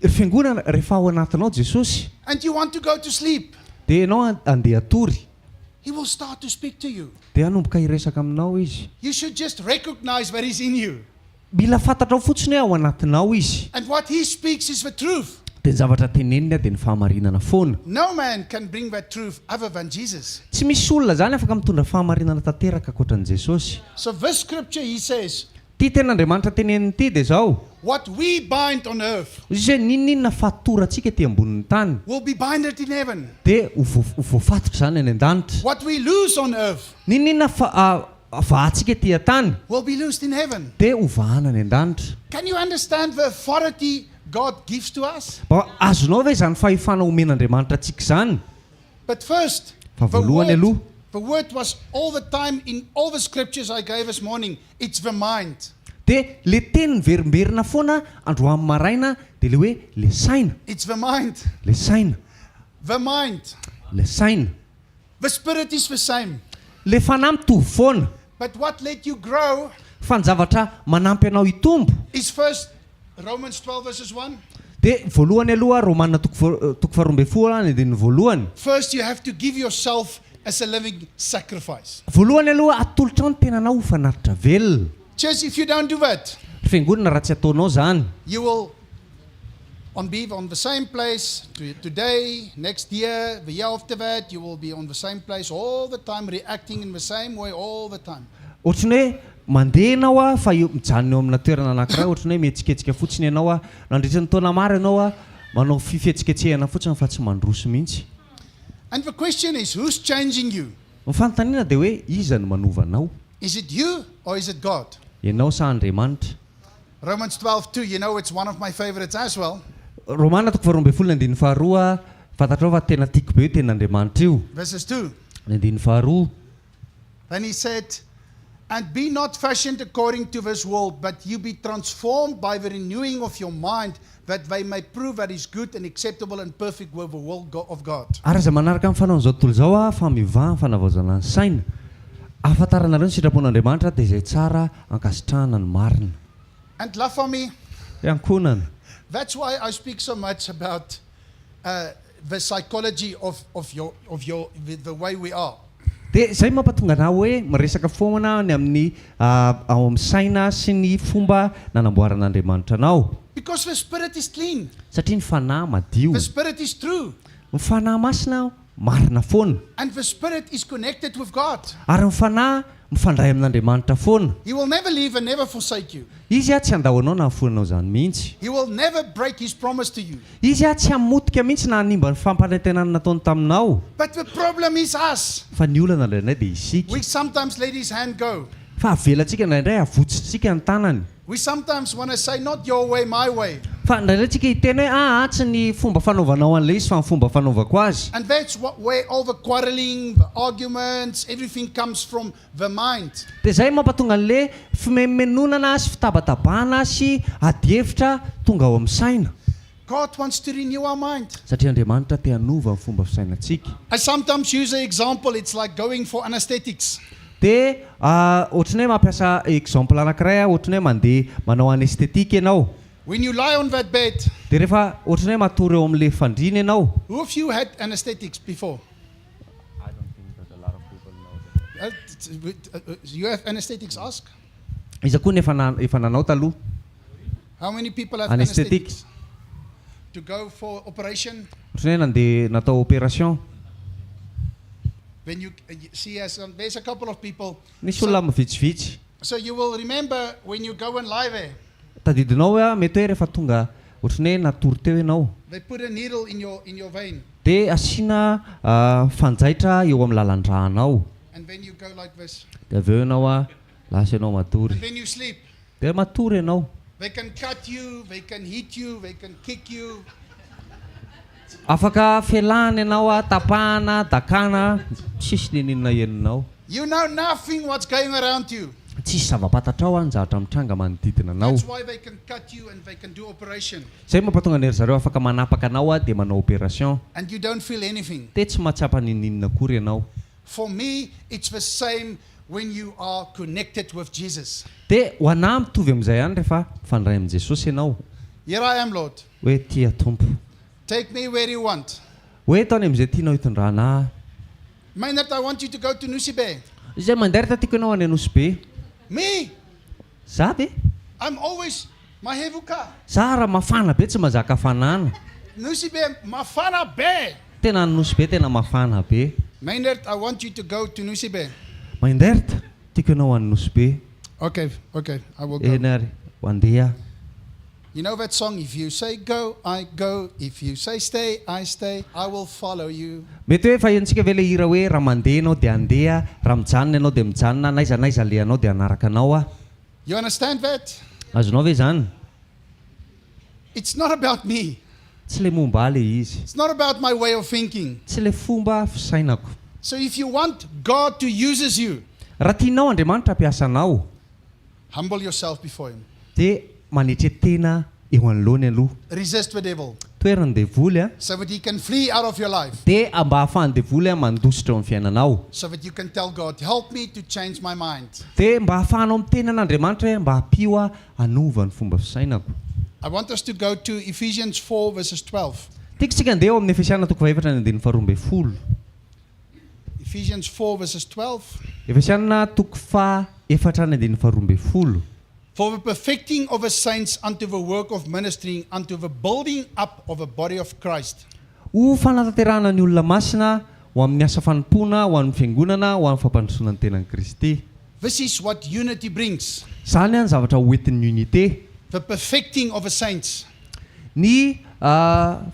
Speaker 3: Fiangonana rehefa ao anatinao Jesosy
Speaker 1: and you want to go to sleep,
Speaker 3: dia ianao andeha atory,
Speaker 1: He will start to speak to you.
Speaker 3: dia hanomboka hiresaka aminao izy.
Speaker 1: You should just recognize that He's in you.
Speaker 3: Mila fantatrao fotsiny hoe ao anatinao izy.
Speaker 1: And what He speaks is the truth.
Speaker 3: Dia ny zavatra teneniny dia ny fahamarinana foana.
Speaker 1: No man can bring that truth other than Jesus.
Speaker 3: Tsy misy olona zany afaka mitondra fahamarinana tanteraka ankoatran'i Jesosy.
Speaker 1: So this scripture, He says,
Speaker 3: Ty ten'Andriamanitra teneniny ty dia zao.
Speaker 1: what we bind on earth
Speaker 3: Izy hoe nininona fatorantsika ty ambonin'ny tany
Speaker 1: will be binded in heaven.
Speaker 3: dia ho voafatotra zany any an-danitra.
Speaker 1: What we lose on earth
Speaker 3: Nininona vahantsika ty an-tany
Speaker 1: will be loosed in heaven.
Speaker 3: dia ho vahana any an-danitra.
Speaker 1: Can you understand the authority God gives to us?
Speaker 3: Mba azonao ve zany fahefana omen'Andriamanitra antsika zany?
Speaker 1: But first,
Speaker 3: Fa voalohany aloha,
Speaker 1: the word was all the time in all the scriptures I gave this morning. It's the mind.
Speaker 3: dia le teny miverimberina foana androany maraina dia le hoe le saina,
Speaker 1: It's the mind.
Speaker 3: le saina,
Speaker 1: The mind.
Speaker 3: le saina.
Speaker 1: The spirit is the same.
Speaker 3: Le fanahy mitovy foana,
Speaker 1: But what let you grow
Speaker 3: fa ny zavatra manampy anao hitombo
Speaker 1: is first Romans 12 verses 1.
Speaker 3: dia voalohany aloha Romanina toko faharoa folo any dia ny voalohany.
Speaker 1: First you have to give yourself as a living sacrifice.
Speaker 3: Voalohany aloha atolotra ny tenanao ho fanaritra velona.
Speaker 1: Church, if you don't do that,
Speaker 3: Fiangonana raha tsy ataonao zany,
Speaker 1: you will be on the same place today, next year, the year after that, you will be on the same place all the time, reacting in the same way all the time.
Speaker 3: ohatrany hoe mandeha ianao fa mijanona eo amina toerana anankiray, ohatrany hoe mihetsiketsika fotsiny ianao nandritra ny taona maro ianao manao fihetsiketsehana fotsiny fa tsy mandroso mihitsy.
Speaker 1: And the question is, who's changing you?
Speaker 3: Ny fanontaniana dia hoe iza no manova anao?
Speaker 1: Is it you or is it God?
Speaker 3: Ianao sa Andriamanitra?
Speaker 1: Romans 12:2, you know it's one of my favorites as well.
Speaker 3: Romanina toko faharoa folo ny andininy faharoa, fantatrao fa tena tiako be io ten'Andriamanitra io.
Speaker 1: Verses 2.
Speaker 3: Ny andininy faharoa,
Speaker 1: Then he said, and be not fashioned according to this world, but you be transformed by the renewing of your mind, that they may prove that is good and acceptable and perfect will the will of God.
Speaker 3: ary izay manaraka amin'ny fanaon'izao tontolo izao fa mivaha ny fanavaozana ny saina. Ahafantaranareo ny sitrapon'Andriamanitra dia izay tsara ankasitrahana ny marina.
Speaker 1: And love for me,
Speaker 3: Ankonana.
Speaker 1: That's why I speak so much about the psychology of the way we are.
Speaker 3: Dia zay mampatonga anao hoe miresaka foana ny amin'ny ao amin'ny saina sy ny fomba nanamboaran'Andriamanitra anao.
Speaker 1: Because the spirit is clean.
Speaker 3: Satria ny fanahy madio.
Speaker 1: The spirit is true.
Speaker 3: Ny fanahy masina marina foana.
Speaker 1: And the spirit is connected with God.
Speaker 3: Ary ny fanahy mifandray amin'Andriamanitra foana.
Speaker 1: He will never leave and never forsake you.
Speaker 3: Izy tsy andahoanao na hafonanao zany mihitsy.
Speaker 1: He will never break his promise to you.
Speaker 3: Izy tsy hamotika mihitsy na hanimba ny fampanantenana nataony taminao.
Speaker 1: But the problem is us.
Speaker 3: Fa ny olana indraindray dia isika.
Speaker 1: We sometimes let his hand go.
Speaker 3: Fa avelantsika indraindray avotsitsika ny tanany.
Speaker 1: We sometimes want to say, not your way, my way.
Speaker 3: Fa indraindray tsika hiteny hoe tsy ny fomba fanaovanao an'ilay izy fa ny fomba fanaovako azy.
Speaker 1: And that's where all the quarreling, the arguments, everything comes from the mind.
Speaker 3: Dia zay mampatonga an'ilay fimemenonana sy fitabatabana sy adievitra tonga ao amin'ny saina.
Speaker 1: God wants to renew our mind.
Speaker 3: Satria Andriamanitra te hanova ny fomba fisainantsika.
Speaker 1: I sometimes use an example. It's like going for anesthetics.
Speaker 3: Dia ohatrany hoe mampiasa exemple anankiray ohatrany hoe mandeha manao anestetika ianao.
Speaker 1: When you lie on that bed,
Speaker 3: Dia rehefa ohatrany hoe matory eo amin'ilay fandriana ianao.
Speaker 1: who of you had anesthetics before?
Speaker 3: I don't think that a lot of people know that.
Speaker 1: You have anesthetics? Ask.
Speaker 3: Iza koa ny efa nanao taloha.
Speaker 1: How many people have
Speaker 3: Anesthetic.
Speaker 1: anesthetics? To go for operation?
Speaker 3: Ohatrany hoe nandeha natao opération.
Speaker 1: When you see, there's a couple of people.
Speaker 3: Nisy olona mavitsivitsy.
Speaker 1: So you will remember when you go and lie there.
Speaker 3: Tadidinao hoe mety hoe rehefa tonga ohatrany hoe natory teo ianao.
Speaker 1: They put a needle in your vein.
Speaker 3: Dia asiana fanjaitra eo amin'ny lalan-drahanao.
Speaker 1: And then you go like this.
Speaker 3: Dia avy eo ianao lasa ianao matory.
Speaker 1: And then you sleep.
Speaker 3: Dia matory ianao.
Speaker 1: They can cut you, they can hit you, they can kick you.
Speaker 3: Afaka felana ianao tapahana, dakana, tsisy ninina ianao.
Speaker 1: You know nothing what's going around you.
Speaker 3: Tsisy zava-pantatra ao ny zavatra mitranga manodidina anao.
Speaker 1: That's why they can cut you and they can do operation.
Speaker 3: Zay mampatonga an'ery zareo afaka manapaka anao dia manao opération.
Speaker 1: And you don't feel anything.
Speaker 3: Dia tsy mahatsapa ninina akory ianao.
Speaker 1: For me, it's the same when you are connected with Jesus.
Speaker 3: Dia ho anahy mitovy amin'izay ihany rehefa mifandray amin'i Jesosy ianao.
Speaker 1: Here I am, Lord.
Speaker 3: Hoe tia Tompo.
Speaker 1: Take me where you want.
Speaker 3: Hoe tany amin'izay tianao hitondrana.
Speaker 1: Maynard, I want you to go to Nusibe.
Speaker 3: Izay mandairita tiako ianao any Anosy.
Speaker 1: Me?
Speaker 3: Za ve?
Speaker 1: I'm always mahevuka.
Speaker 3: Za raha mafana be tsy mazaka hafanana.
Speaker 1: Nusibe, mafana be.
Speaker 3: Tena Anosy tena mafana be.
Speaker 1: Maynard, I want you to go to Nusibe.
Speaker 3: Mandairita tiako ianao any Anosy.
Speaker 1: Okay, I will go.
Speaker 3: Enary, handeha.
Speaker 1: You know that song? If you say go, I go. If you say stay, I stay. I will follow you.
Speaker 3: Mety hoe fahentsika ve le hira hoe raha mandeha ianao dia handeha, raha mijanona ianao dia mijanona, naiza le anao dia hanaraka anao a.
Speaker 1: You understand that?
Speaker 3: Azonao ve zany?
Speaker 1: It's not about me.
Speaker 3: Tsy le momba le izy.
Speaker 1: It's not about my way of thinking.
Speaker 3: Tsy le fomba fisainako.
Speaker 1: So if you want God to use you,
Speaker 3: Raha tianao Andriamanitra hampiasa anao,
Speaker 1: humble yourself before Him.
Speaker 3: dia manetretena eo anoloany aloha.
Speaker 1: Resist the devil
Speaker 3: Toerany devoly
Speaker 1: so that he can flee out of your life.
Speaker 3: dia mba ahafahany devoly mandositra eo amin'ny fiainanao.
Speaker 1: So that you can tell God, help me to change my mind.
Speaker 3: Dia mba ahafahanao mitena an'Andriamanitra hoe mba hampio hanova ny fomba fisainako.
Speaker 1: I want us to go to Ephesians 4 verses 12.
Speaker 3: Tiako tsika handeha eo amin'ny Efesiana toko fahaefatra ny andininy faharoa ambin'ny folo.
Speaker 1: Ephesians 4 verses 12.
Speaker 3: Efesiana toko fahaefatra ny andininy faharoa ambin'ny folo.
Speaker 1: For the perfecting of the saints unto the work of ministering, unto the building up of the body of Christ.
Speaker 3: Ho fanatanterahana ny olona masina ho amin'ny asa fanompona, ho amin'ny fiangonana, ho amin'ny fampandrosoana ny tenan'i Kristy.
Speaker 1: This is what unity brings.
Speaker 3: Zany any zavatra hoentin'ny unité.
Speaker 1: The perfecting of the saints.
Speaker 3: Ny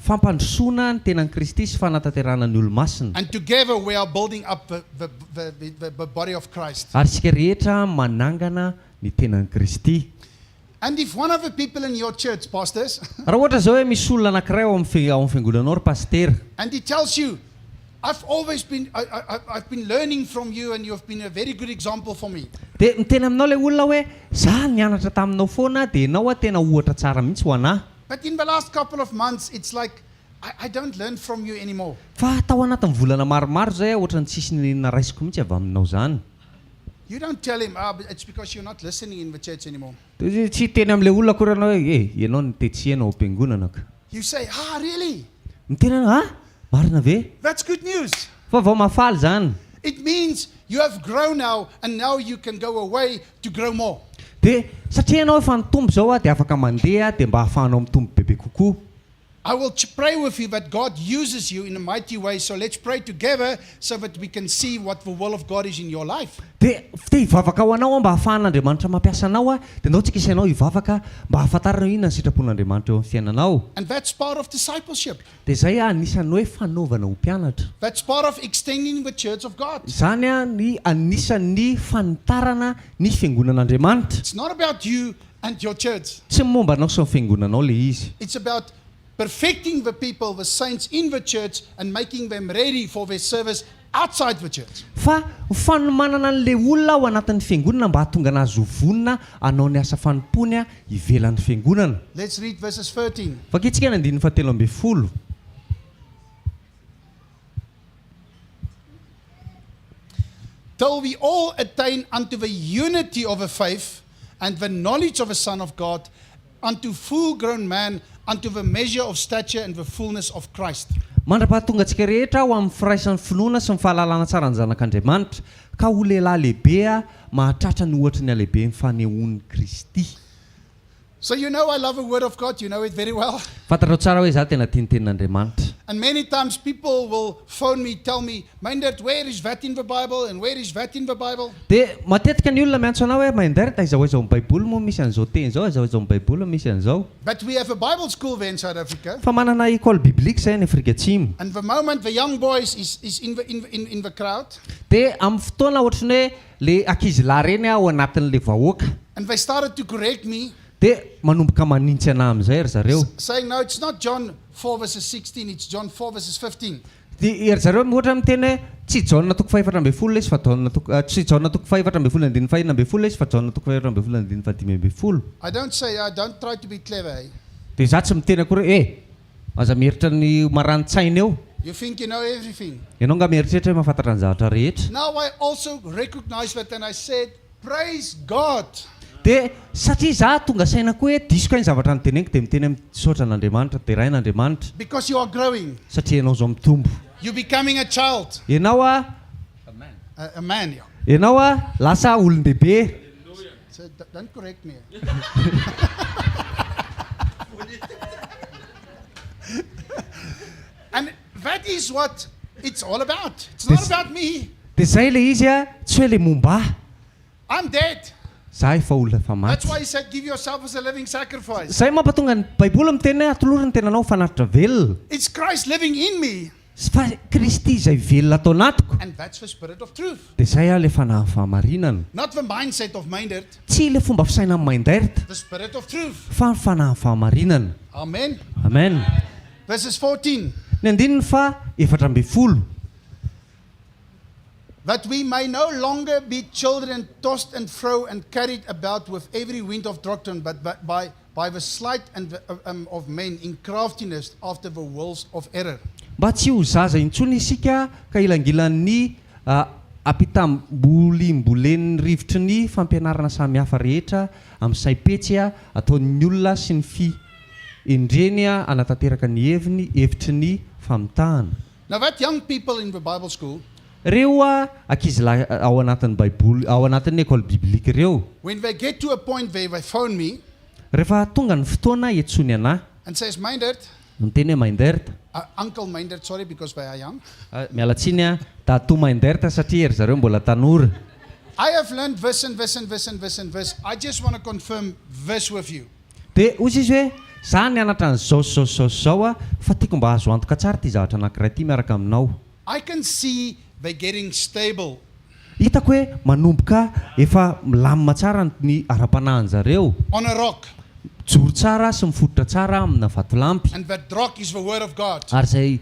Speaker 3: fampandrosoana ny tenan'i Kristy sy fanatanterahana ny olona masina.
Speaker 1: And together we are building up the body of Christ.
Speaker 3: Ary sika rehetra manangana ny tenan'i Kristy.
Speaker 1: And if one of the people in your church, pastors,
Speaker 3: Raha ohatra zao hoe misy olona anankiray ao amin'ny fiangonanao ry paster,
Speaker 1: and he tells you, I've been learning from you and you've been a very good example for me.
Speaker 3: dia miteny aminao ilay olona hoe za nianatra taminao foana dia ianao tena ohatra tsara mihitsy ho anahy.
Speaker 1: But in the last couple of months, it's like, I don't learn from you anymore.
Speaker 3: Fa tao anatin'ny volana maromaro zay ohatra ny tsisy ninona raisiko mihitsy avy aminao zany.
Speaker 1: You don't tell him, but it's because you're not listening in the church anymore.
Speaker 3: Tsy teny am'le olona koa ranao hoe ianao nitetsihana ao am-piangonana ka.
Speaker 1: You say, really?
Speaker 3: Mitena anao marina ve?
Speaker 1: That's good news.
Speaker 3: Fa vao mafaly zany.
Speaker 1: It means you have grown now, and now you can go away to grow more.
Speaker 3: De satria ianao efa nitombo zao de afaka mandeha de mba ahafahanao mitombo bebe kokoa.
Speaker 1: I will pray with you that God uses you in a mighty way. So let's pray together so that we can see what the will of God is in your life.
Speaker 3: De hivavaka ho anao mba ahafahan'Andriamanitra mampiasa anao de ndao tsika isainao hivavaka mba ahafantaranao inona ny sitrapon'Andriamanitra eo amin'ny fiainanao.
Speaker 1: And that's part of discipleship.
Speaker 3: De zay anisany hoe fanaovana ho mpianatra.
Speaker 1: That's part of extending the church of God.
Speaker 3: Zany ny anisan'ny fanitarana ny fiangonan'Andriamanitra.
Speaker 1: It's not about you and your church.
Speaker 3: Tsy momba anao sy ny fiangonanao le izy.
Speaker 1: It's about perfecting the people, the saints in the church, and making them ready for their service outside the church.
Speaker 3: Fa fanomanana an'le olona ao anatin'ny fiangonana mba hahatonga anazy ho vonona anao ny asa fanompony ivelan'ny fiangonana.
Speaker 1: Let's read verses 13.
Speaker 3: Fakitsika ny 13.
Speaker 1: Till we all attain unto the unity of the faith and the knowledge of the Son of God, unto full-grown man, unto the measure of stature and the fullness of Christ.
Speaker 3: Mandrapahatonga antsika rehetra ho amin'ny firaisan'ny finoana sy ny fahalalana tsara ny zanak'Andriamanitra ka ho lehilahy lehibe mahatratra ny ohatra ny alehibe ny fanehoan'ny Kristy.
Speaker 1: So you know I love the word of God, you know it very well.
Speaker 3: Fantatrao tsara hoe za tena tia ny tenin'Andriamanitra.
Speaker 1: And many times people will phone me, tell me, Mindert, where is that in the Bible and where is that in the Bible?
Speaker 3: De matetika ny olona miantso anao hoe Mindert aiza hoe zao amin'ny Baiboly moa misy an'izao teny zao, aiza hoe zao amin'ny Baiboly misy an'izao.
Speaker 1: But we have a Bible school there in South Africa.
Speaker 3: Fa manana école biblique zay ny Afrika Atsimo.
Speaker 1: And the moment the young boys is in the crowd,
Speaker 3: De amin'ny fotoana ohatrany hoe le ankizy lahy reny ao anatin'le vahoaka.
Speaker 1: and they started to correct me,
Speaker 3: De manomboka manintsy ana amin'izay ry zareo.
Speaker 1: saying, no, it's not John 4 verses 16, it's John 4 verses 15.
Speaker 3: De ry zareo ohatra miteny hoe tsy Jaona toko 4:12 izy fa Jaona toko tsy Jaona toko 4:25 izy fa Jaona toko 4:25.
Speaker 1: I don't say, I don't try to be clever. Eh?
Speaker 3: De za tsy miteny akory aza mieritra ny marani-tsaina eo.
Speaker 1: You think you know everything.
Speaker 3: Ianao nga mieritreritra hoe mahafantatra ny zavatra rehetra.
Speaker 1: Now I also recognize that, and I said, praise God.
Speaker 3: De satria za tonga saina koa hoe diso ka ny zavatra nyteneniko de miteny misaotra an'Andriamanitra de rain'Andriamanitra
Speaker 1: Because you are growing.
Speaker 3: satria ianao zao mitombo.
Speaker 1: You're becoming a child.
Speaker 3: Ianao
Speaker 1: A man. Yeah.
Speaker 3: ianao lasa olon-dehibe.
Speaker 1: So don't correct me. And that is what it's all about. It's not about me.
Speaker 3: De zay le izy tsy hoe le momba ahy.
Speaker 1: I'm dead.
Speaker 3: Za efa olona efa
Speaker 1: That's
Speaker 3: maty.
Speaker 1: why he said, give yourself as a living sacrifice.
Speaker 3: Zay mampatonga ny Baiboly miteny hoe atoloro ny tenanao fanatitra velona.
Speaker 1: It's Christ living in me.
Speaker 3: Fa Kristy izay velona atao anatiko.
Speaker 1: And that's the spirit of truth.
Speaker 3: De zay le fanahy fahamarinana.
Speaker 1: Not the mindset of Mindert,
Speaker 3: Tsy le fomba fisaina amin'ny Mindert
Speaker 1: the spirit of truth.
Speaker 3: fa ny fanahy fahamarinana.
Speaker 1: Amen.
Speaker 3: Amen.
Speaker 1: Verses 14.
Speaker 3: Ny andininy fa 14.
Speaker 1: That we may no longer be children tossed and fro and carried about with every wind of doctrine, but by the sleight and of men in craftiness after the wills of error.
Speaker 3: Mba tsy ho zaza intsony isika ka ilangilan'ny ampitambolimbolen'ny rivotry ny fampianarana samihafa rehetra amin'ny saipetsy ataon'ny olona sy ny fiendreny anatanteraka ny hevitry ny famitahana.
Speaker 1: Now that young people in the Bible school,
Speaker 3: Reo ankizy lahy ao anatin'ny Baiboly, ao anatin'ny école biblique reo.
Speaker 1: when they get to a point where they phone me
Speaker 3: Rehefa tonga ny fotoana etsony anahy,
Speaker 1: and says, Mindert,
Speaker 3: miteny hoe Mindert,
Speaker 1: Uncle Mindert, sorry, because they are young.
Speaker 3: miala tsiny tatoa Mindert satria ery zareo mbola tanora.
Speaker 1: I have learned this and this and this and this and this. I just want to confirm this with you.
Speaker 3: De ozy izy hoe za nianatra n'zao fa tiako mba azo antoka tsara ty zavatra anankiray ty miaraka aminao.
Speaker 1: I can see they're getting stable.
Speaker 3: Hitako hoe manomboka efa milamina tsara ny ara-panahin zareo.
Speaker 1: On a rock.
Speaker 3: Joro tsara sy mifototra tsara amina vatolampy.
Speaker 1: And that rock is the word of God.
Speaker 3: Ary zay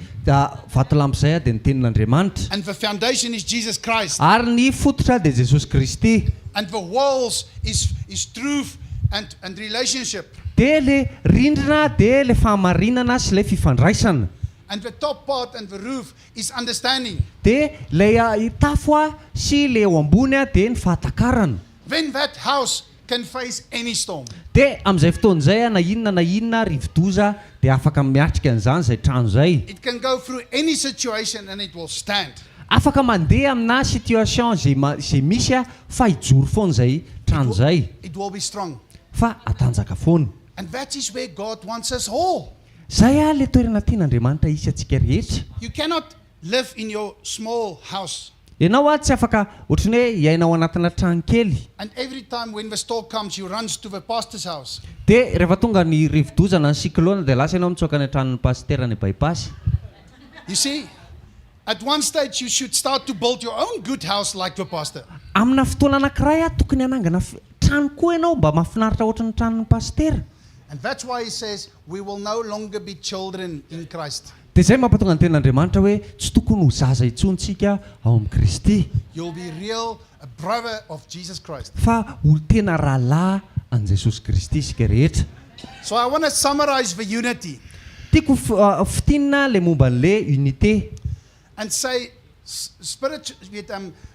Speaker 3: vatolampy zay de ny tenin'Andriamanitra.
Speaker 1: And the foundation is Jesus Christ.
Speaker 3: Ary ny fototra de Jesosy Kristy.
Speaker 1: And the walls is truth and relationship.
Speaker 3: De le rindrina de le fahamarinana sy le fifandraisana.
Speaker 1: and the top part and the roof is understanding.
Speaker 3: dia ilay tafo sy le eo ambony dia ny fahatakarana.
Speaker 1: Then that house can face any storm.
Speaker 3: Dia amin'izay fotoana izay na inona rivodoza dia afaka miatrika an'izany izay trano izay.
Speaker 1: It can go through any situation and it will stand.
Speaker 3: Afaka mandeha amina situation zay misy fa hijoro foana izay trano izay.
Speaker 1: It will be strong.
Speaker 3: Fa atanjaka foana.
Speaker 1: And that is where God wants us all.
Speaker 3: Zay le toerana tian'Andriamanitra isy atsika rehetra.
Speaker 1: You cannot live in your small house.
Speaker 3: Ianao tsy afaka ohatry ny hoe iainao anatina trano kely.
Speaker 1: And every time when the storm comes, you run to the pastor's house.
Speaker 3: Dia rehefa tonga ny rivodoza na ny cyclone dia lasa ianao mitsoaka ny tranon'ny pastera ny bypass.
Speaker 1: You see, at one stage you should start to build your own good house like the pastor.
Speaker 3: Amina fotoana anankiray tokony hanangana trano koa ianao mba mahafinaritra ohatry ny tranon'ny pastera.
Speaker 1: And that's why he says we will no longer be children in Christ.
Speaker 3: Dia zay mampatonga ny ten'Andriamanitra hoe tsy tokony ho zaza intsontsika ao amin'ny Kristy.
Speaker 1: You'll be a brother of Jesus Christ.
Speaker 3: Fa ho tena rahalahy an Jesosy Kristy isika rehetra.
Speaker 1: So I want to summarize the unity
Speaker 3: Tiako fitinina le momba an'le unité.
Speaker 1: and say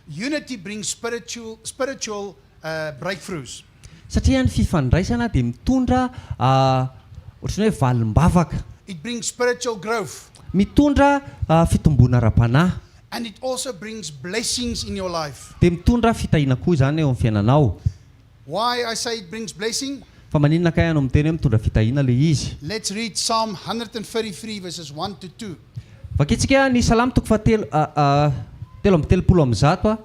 Speaker 1: unity brings spiritual breakthroughs.
Speaker 3: Satria ny fifandraisana dia mitondra ohatry ny hoe valim-bavaka.
Speaker 1: It brings spiritual growth.
Speaker 3: Mitondra fitomboana ara-panahy.
Speaker 1: And it also brings blessings in your life.
Speaker 3: Dia mitondra fitahiana koa izany eo amin'ny fiainanao.
Speaker 1: Why I say it brings blessing?
Speaker 3: Fa maninona kay ianao miteny hoe mitondra fitahiana le izy.
Speaker 1: Let's read Psalm 133 verses 1 to 2.
Speaker 3: Vakitsika ny salamo toko telo amby telopolo amby zato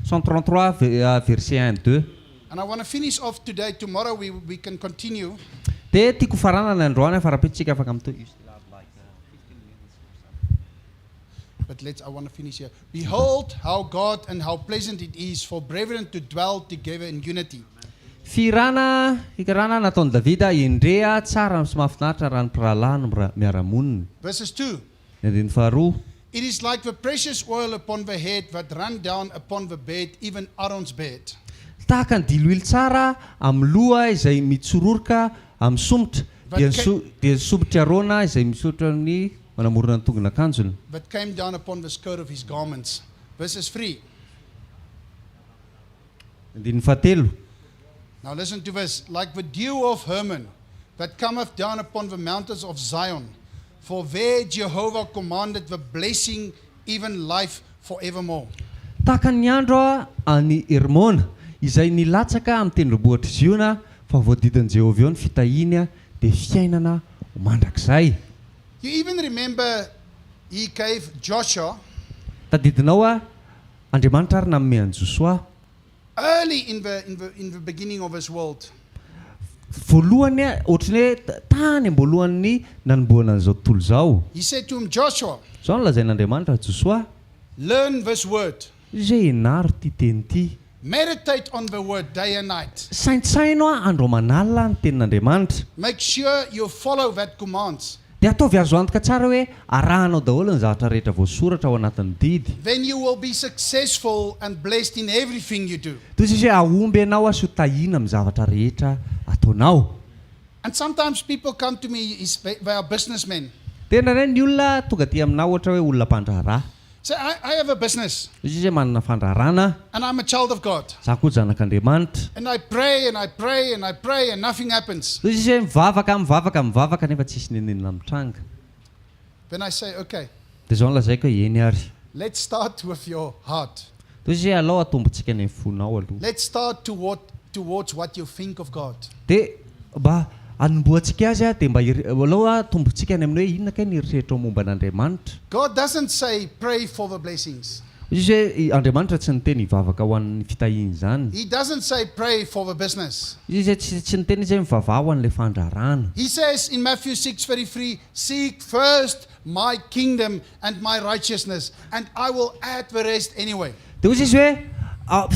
Speaker 3: 133 verset 1 2.
Speaker 1: And I want to finish off today. Tomorrow we can continue.
Speaker 3: Dia tiako farana ny androany farapetsika afaka mito.
Speaker 1: But I want to finish here. Behold how God and how pleasant it is for brethren to dwell together in unity.
Speaker 3: Fikarana nataon'i Davida indrea tsara sy mahafinaritra raha ny mpirahalahy miara-monina.
Speaker 1: Verses 2.
Speaker 3: Ny faharoa.
Speaker 1: It is like the precious oil upon the head that ran down upon the bed, even Aaron's bed.
Speaker 3: Tahaka ny diloilo tsara amin'ny loha izay mitsororoka amin'ny somotra dia somotra Arona izay misotra ny manamorona ny tongony akanjony.
Speaker 1: That came down upon the skirt of his garments. Verses 3.
Speaker 3: Ny fahatelo.
Speaker 1: Now listen to this. Like the dew of Hermon that cometh down upon the mountains of Zion. For there Jehovah commanded the blessing, even life forevermore.
Speaker 3: Tahaka ny andro any Hermona izay nilatsaka amin'ny tendrombohitra Ziona fa voadidin'i Jehovah eo ny fitahiny dia fiainana ho mandrakizay.
Speaker 1: You even remember he gave Joshua
Speaker 3: Tadidinao Andriamanitra ary nanome an Joshua
Speaker 1: early in the beginning of his world.
Speaker 3: Voalohany ohatry ny hoe tany ambolohan'ny nanomboana an'izao tontolo izao.
Speaker 1: He said to him, Joshua,
Speaker 3: Zao nolazain'Andriamanitra Joshua,
Speaker 1: learn this word.
Speaker 3: Zay enaro ty teny ty.
Speaker 1: Meditate on the word day and night.
Speaker 3: Saintsaino andro manalina ny tenin'Andriamanitra.
Speaker 1: Make sure you follow that commands.
Speaker 3: Dia ataovy azo antoka tsara hoe arahanao daholo ny zavatra rehetra voasoratra ao anatin'ny didy.
Speaker 1: Then you will be successful and blessed in everything you do.
Speaker 3: Toy izay hoe ahomby ianao sy ho tahina amin'ny zavatra rehetra ataonao.
Speaker 1: And sometimes people come to me, they are businessmen.
Speaker 3: Tena ny olona tonga aty aminao ohatra hoe olona mpandraharaha.
Speaker 1: Say, I have a business
Speaker 3: Izy izay manana fandraharana.
Speaker 1: and I'm a child of God.
Speaker 3: Za koa zanak'Andriamanitra.
Speaker 1: And I pray and I pray and I pray and nothing happens.
Speaker 3: Toy izay mivavaka nefa tsisy nenenina mitranga.
Speaker 1: Then I say, okay,
Speaker 3: Dia zao nolazaiko hoe eny ary.
Speaker 1: let's start with your heart.
Speaker 3: Toy izay alao atombotsika ny fonao aloha.
Speaker 1: Let's start towards what you think of God.
Speaker 3: Dia mba anomboantsika azy dia mba alao atombotsika ny amin'ny hoe inona kay ny eritreritra momba an'Andriamanitra.
Speaker 1: God doesn't say pray for the blessings.
Speaker 3: Izy hoe Andriamanitra tsy niteny hivavaka ho an'ny fitahiny izany.
Speaker 1: He doesn't say pray for the business.
Speaker 3: Izy tsy niteny izay mivavah ho an'ilay fandraharana.
Speaker 1: He says in Matthew 6:33, seek first my kingdom and my righteousness, and I will add the rest anyway.
Speaker 3: Dia ozy izy hoe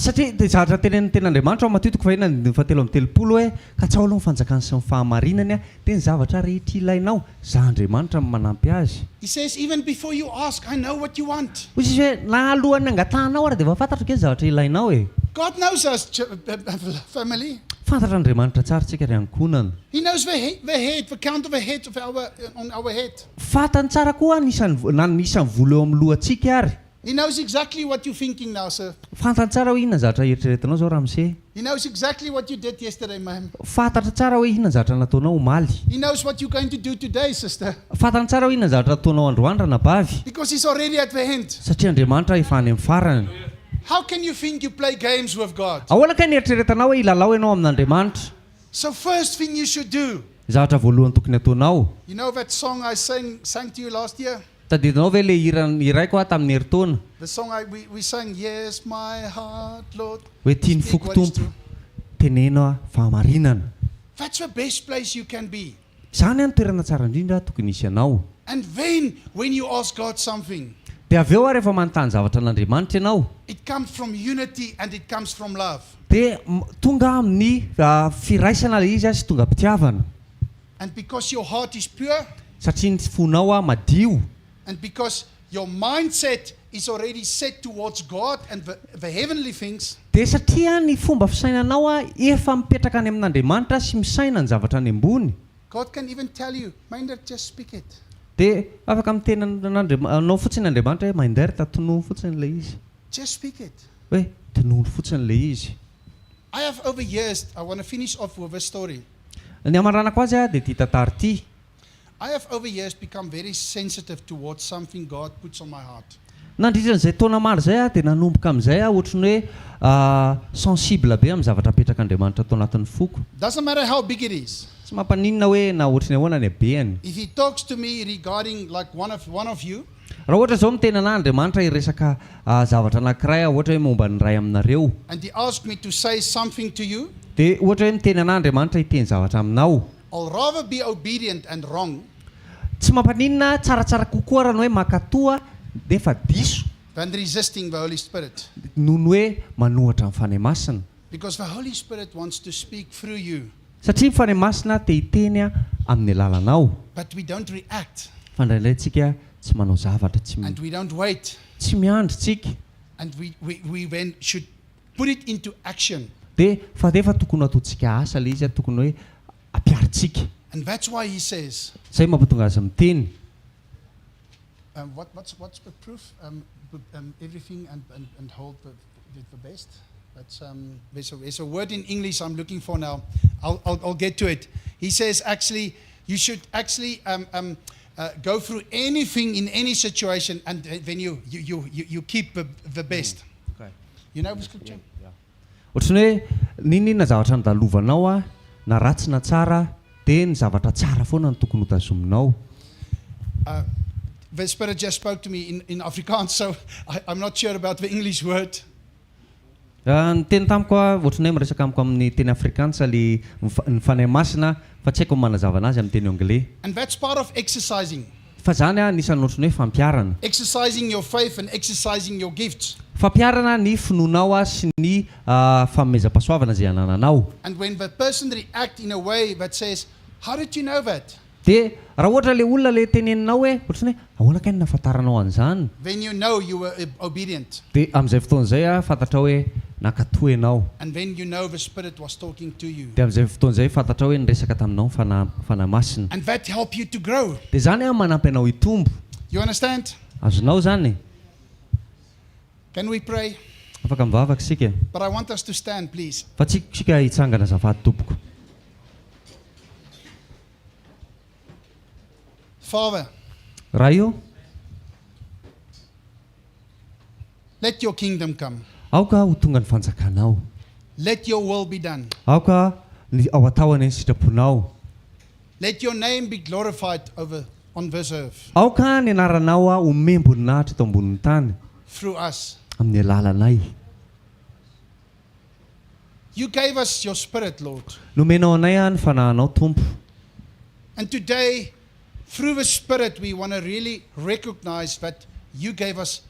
Speaker 3: satria dia zavatra tenen'ny ten'Andriamanitra ao matitiko fa ina ny fahatelo amby telopolo hoe ka tsy ao aloha ny fanjakany sy ny fahamarinany dia ny zavatra rehetra ilainao za Andriamanitra manampy azy.
Speaker 1: He says even before you ask, I know what you want.
Speaker 3: Ozy izy hoe na alohan'ny angatanao ary dia efa fantatro ke zavatra ilainao e.
Speaker 1: God knows us, family.
Speaker 3: fantatr'Andriamanitra tsara tsika ry ankonana.
Speaker 1: He knows the count of the head of on our head.
Speaker 3: Fantany tsara koa nisany volo eo amin'ny lohantsika ary.
Speaker 1: He knows exactly what you're thinking now, sir.
Speaker 3: Fantany tsara hoe inona zatra eritreretinao zao ramose.
Speaker 1: He knows exactly what you did yesterday, ma'am.
Speaker 3: Fantatra tsara hoe inona zatra nataonao omaly.
Speaker 1: He knows what you're going to do today, sister.
Speaker 3: Fantany tsara hoe inona zatra nataonao androandro nabavy.
Speaker 1: Because he's already at the end.
Speaker 3: Satria Andriamanitra efa any amin'ny farany.
Speaker 1: How can you think you play games with God?
Speaker 3: Ahoana ka nieritreretanao hoe ilalao ianao amin'Andriamanitra?
Speaker 1: So first thing you should do.
Speaker 3: Zavatra voalohany tokony ataonao.
Speaker 1: You know that song I sang to you last year?
Speaker 3: Tadidinao ve le iraiko ato amin'ny herintaona?
Speaker 1: The song we sang, yes, my heart, Lord.
Speaker 3: Hoe tiany
Speaker 1: Speak
Speaker 3: foko
Speaker 1: what is
Speaker 3: tompo.
Speaker 1: true.
Speaker 3: Teneno fahamarinana.
Speaker 1: That's the best place you can be.
Speaker 3: Zany any toerana tsara indrindra tokony hisy ianao.
Speaker 1: And then when you ask God something,
Speaker 3: Dia avy eo ary rehefa manontany zavatra n'Andriamanitra ianao,
Speaker 1: it comes from unity and it comes from love.
Speaker 3: dia tonga amin'ny firaisana le izy sy tonga pitiavana.
Speaker 1: And because your heart is pure,
Speaker 3: Satria ny fonao madio,
Speaker 1: and because your mindset is already set towards God and the heavenly things,
Speaker 3: dia satria ny fomba fisainanao efa mipetraka any amin'Andriamanitra sy misaina ny zavatra any ambony,
Speaker 1: God can even tell you, mind that, just speak it.
Speaker 3: dia afaka mitena anao fotsiny Andriamanitra hoe mainderta tonono fotsiny le izy.
Speaker 1: Just speak it.
Speaker 3: Hoe tonono fotsiny le izy.
Speaker 1: I have over years, I want to finish off with a story.
Speaker 3: Ny amaranako azy dia ity tantara ity.
Speaker 1: I have over years become very sensitive towards something God puts on my heart.
Speaker 3: Nandritran'izay taona maro zay dia nanomboka amin'izay ohatran'ny hoe sensible be amin'ny zavatra apetraka Andriamanitra tao anatin'ny foko.
Speaker 1: Doesn't matter how big it is.
Speaker 3: Tsy mampaninona hoe na ohatran'ny ahoana ny habeany.
Speaker 1: If He talks to me regarding like one of you,
Speaker 3: Raha ohatra zao mitena ana Andriamanitra hiresaka zavatra anankiray ohatra hoe momba ny ray aminareo,
Speaker 1: and He asks me to say something to you,
Speaker 3: dia ohatra hoe mitena ana Andriamanitra hiteny zavatra aminao,
Speaker 1: I'll rather be obedient and wrong
Speaker 3: tsy mampaninona tsaratsara kokoa raha ny hoe makatoa dia efa diso
Speaker 1: than resisting the Holy Spirit.
Speaker 3: noho ny hoe manohatra amin'ny fanahy masina.
Speaker 1: Because the Holy Spirit wants to speak through you,
Speaker 3: Satria ny fanahy masina te hiteny amin'ny alalanao,
Speaker 1: but we don't react
Speaker 3: fa indraindray tsika tsy manao zavatra,
Speaker 1: and we don't wait,
Speaker 3: tsy miandry tsika,
Speaker 1: and we then should put it into action.
Speaker 3: dia fa efa tokony ataontsika asa le izy tokony hoe ampiaritsika.
Speaker 1: And that's why He says,
Speaker 3: Zay mampatonga azy miteny
Speaker 1: what's the proof? Everything and hold the best. That's there's a word in English I'm looking for now. I'll get to it. He says actually you should actually go through anything in any situation, and then you keep the best.
Speaker 3: Okay.
Speaker 1: You know the scripture?
Speaker 3: ohatran'ny hoe ninona zavatra nodalovanao na ratsy na tsara dia ny zavatra tsara foana ny tokony hotazominao.
Speaker 1: The Spirit just spoke to me in Afrikaans, so I'm not sure about the English word.
Speaker 3: Ny teny tamiko ohatran'ny hoe miresaka amiko amin'ny teny Afrikansa ny fanahy masina fa tsy haiko manazava anazy amin'ny teny anglais.
Speaker 1: And that's part of exercising.
Speaker 3: Fa zany anisany ohatran'ny hoe fampiarana.
Speaker 1: Exercising your faith and exercising your gifts.
Speaker 3: Fampiarana ny finoanao sy ny fanomezam-pahasoavana izay anananao.
Speaker 1: And when the person reacts in a way that says, how did you know that?
Speaker 3: Dia raha ohatra le olona le teneninao hoe ohatran'ny hoe ahoana ka ny nafantaranao an'izany,
Speaker 1: Then you know you were obedient.
Speaker 3: dia amin'izay fotoan'izay fantatra hoe nakatoa ianao.
Speaker 1: And then you know the Spirit was talking to you.
Speaker 3: Dia amin'izay fotoan'izay fantatra hoe niresaka taminao fanahy masina.
Speaker 1: And that helped you to grow.
Speaker 3: Dia zany manampy anao hitombo.
Speaker 1: You understand?
Speaker 3: Azonao zany.
Speaker 1: Can we pray?
Speaker 3: Afaka mivavaka isika.
Speaker 1: But I want us to stand, please.
Speaker 3: Fa tsika hitsangana azafady tompoko.
Speaker 1: Father,
Speaker 3: Raha io,
Speaker 1: let your kingdom come.
Speaker 3: aoka ho tonga ny fanjakanao.
Speaker 1: Let your will be done.
Speaker 3: Aoka ao atahoana ny sitraponao.
Speaker 1: Let your name be glorified on this earth
Speaker 3: Aoka ny anaranao homemboninahitra eto ambonin'ny tany
Speaker 1: through us.
Speaker 3: amin'ny alalanay.
Speaker 1: You gave us your Spirit, Lord.
Speaker 3: Nomenao anay ny fanahinao tompo.
Speaker 1: And today, through the Spirit, we want to really recognize that you gave us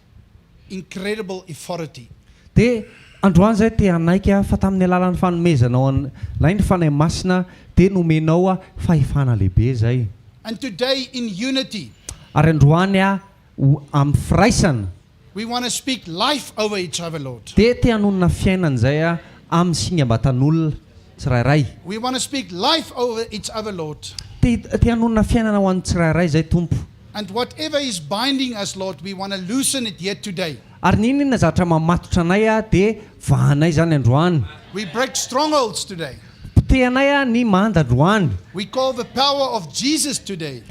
Speaker 1: incredible authority.
Speaker 3: Dia androany zay te anaika fa tamin'ny alalan'ny fanomezanao lay ny fanahy masina dia nomenao fahefana lehibe zay.
Speaker 1: And today, in unity,
Speaker 3: Ary androany amin'ny firaisana
Speaker 1: we want to speak life over each other, Lord.
Speaker 3: dia te hanonona fiainana izay amin'ny singambatan'olona. tsirairay.
Speaker 1: We want to speak life over each other, Lord.
Speaker 3: Te hanonona fiainana ho an'ny tsirairay zay tompo.
Speaker 1: And whatever is binding us, Lord, we want to loosen it yet today.
Speaker 3: Ary ninona zavatra mamatotra anay dia vahanay zany androany.
Speaker 1: We break strongholds today.
Speaker 3: Potehanay ny manda androany.
Speaker 1: We call the power of Jesus today.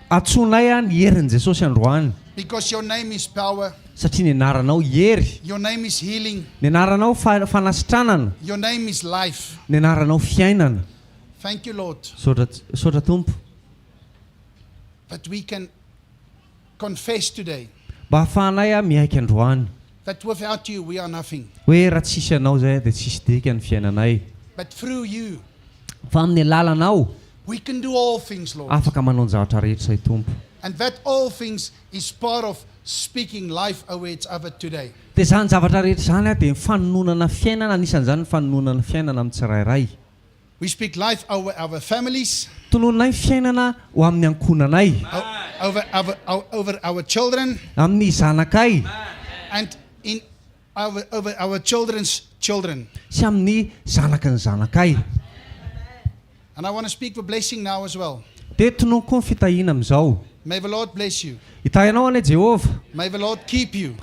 Speaker 3: Atsonay ny herin'i Jesosy androany.
Speaker 1: Because your name is power.
Speaker 3: Satria ny anaranao hery.
Speaker 1: Your name is healing.
Speaker 3: Ny anaranao fanasitranana.
Speaker 1: Your name is life.
Speaker 3: Ny anaranao fiainana.
Speaker 1: Thank you, Lord.
Speaker 3: Sotra tompo.
Speaker 1: That we can confess today
Speaker 3: Mba ahafahanay miaiky androany.
Speaker 1: that without you we are nothing.
Speaker 3: Hoe raha tsisy anao zay dia tsisy dika ny fiainanay.
Speaker 1: But through you
Speaker 3: Fa amin'ny alalanao
Speaker 1: we can do all things, Lord.
Speaker 3: afaka manao ny zavatra rehetra zay tompo.
Speaker 1: And that all things is part of speaking life over each other today.
Speaker 3: Dia zany zavatra rehetra zany dia fanononana fiainana, anisan'izany ny fanononana fiainana amin'ny tsirairay.
Speaker 1: We speak life over our families,
Speaker 3: Tononay fiainana ho amin'ny ankonanay,
Speaker 1: over our children,
Speaker 3: amin'ny zanakay,
Speaker 1: and over our children's children.
Speaker 3: sy amin'ny zanaka ny zanakay.
Speaker 1: And I want to speak the blessing now as well.
Speaker 3: Dia tononoko ny fitahiana amin'izao.
Speaker 1: May the Lord bless you.
Speaker 3: Itahinao ane Jehovah,
Speaker 1: May the Lord keep you.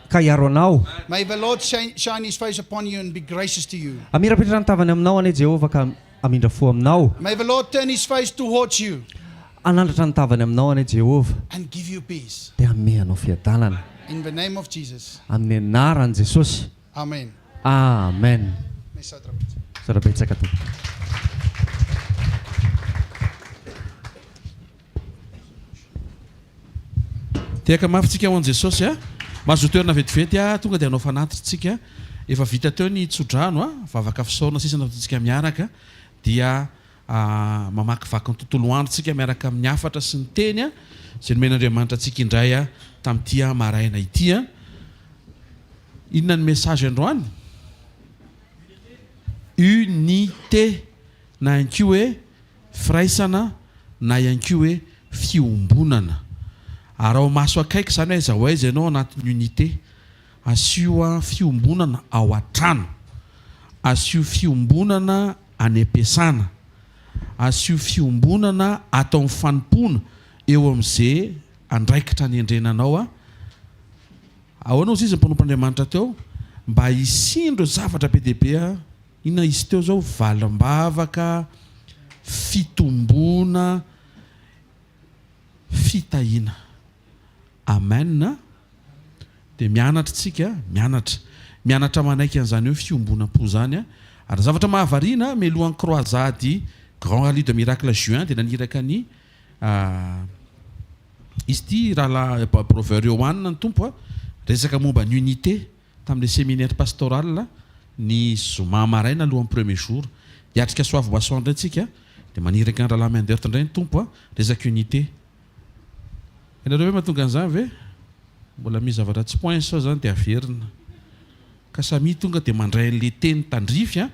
Speaker 3: ka hiaro anao.
Speaker 1: May the Lord shine his face upon you and be gracious to you.
Speaker 3: Amirapetrany tavany aminao ane Jehovah ka amindra fo aminao.
Speaker 1: May the Lord turn his face towards you
Speaker 3: Anandratra ny tavany aminao ane Jehovah
Speaker 1: and give you peace.
Speaker 3: dia amehanao fiadanana.
Speaker 1: In the name of Jesus.
Speaker 3: Amin'ny anaran'i Jesosy.
Speaker 1: Amen.
Speaker 3: Amen.
Speaker 1: May Satra betsaka.
Speaker 3: Sarabetsaka tompo.
Speaker 4: Tiaka mafitsika ho an'i Jesosy a. Mahazo toerana vetivety a, tonga dia hanao fanatritsika. Efa vita teo ny tsodrano a, vavaka fisaorana sisa nataontsika miaraka dia mamakivaky ny tontolo andro tsika miaraka amin'ny hafatra sy ny teny a. Izay nomen'Andriamanitra antsika indray a tamin'ity maraina ity a. Inona ny message androany? Unité na ihany koa hoe firaisana na ihany koa hoe fiombonana. Ary ao maso akaiky zany hoe aiza ho aiza ianao anatin'ny unité. Asio fiombonana ao an-trano, asio fiombonana any am-piasana, asio fiombonana atao amin'ny fanompona eo amin'izay andraikitra ny endrenanao a. Ahoana izy ny mpanompoandriamanitra teo mba hisindro zavatra be deaibe a. Inona izy teo zao? Valim-bavaka, fitombona, fitahiana. Amen. Dia mianatra tsika, mianatra manaiky an'izany hoe fiombonam-po zany a. Ary zavatra mahavariana melohan'ny croisade Grand Rallye de Miracle Juin dia naniraka ny izy ity raha prover Yohana ny tompo a, resaka momba ny unité tamin'ilay séminaire pastoral ny zoma maraina alohan'ny premier jour. Hiatrika soavy boisson indray tsika dia maniraka ny rahalahy mandeha indray ny tompo a, resaka unité. Ianareo hoe mahatonga an'izany ve? Mbola misy zavatra tsy point sao zany dia averina. Ka samy tonga dia mandray an'ilay teny tandrify a,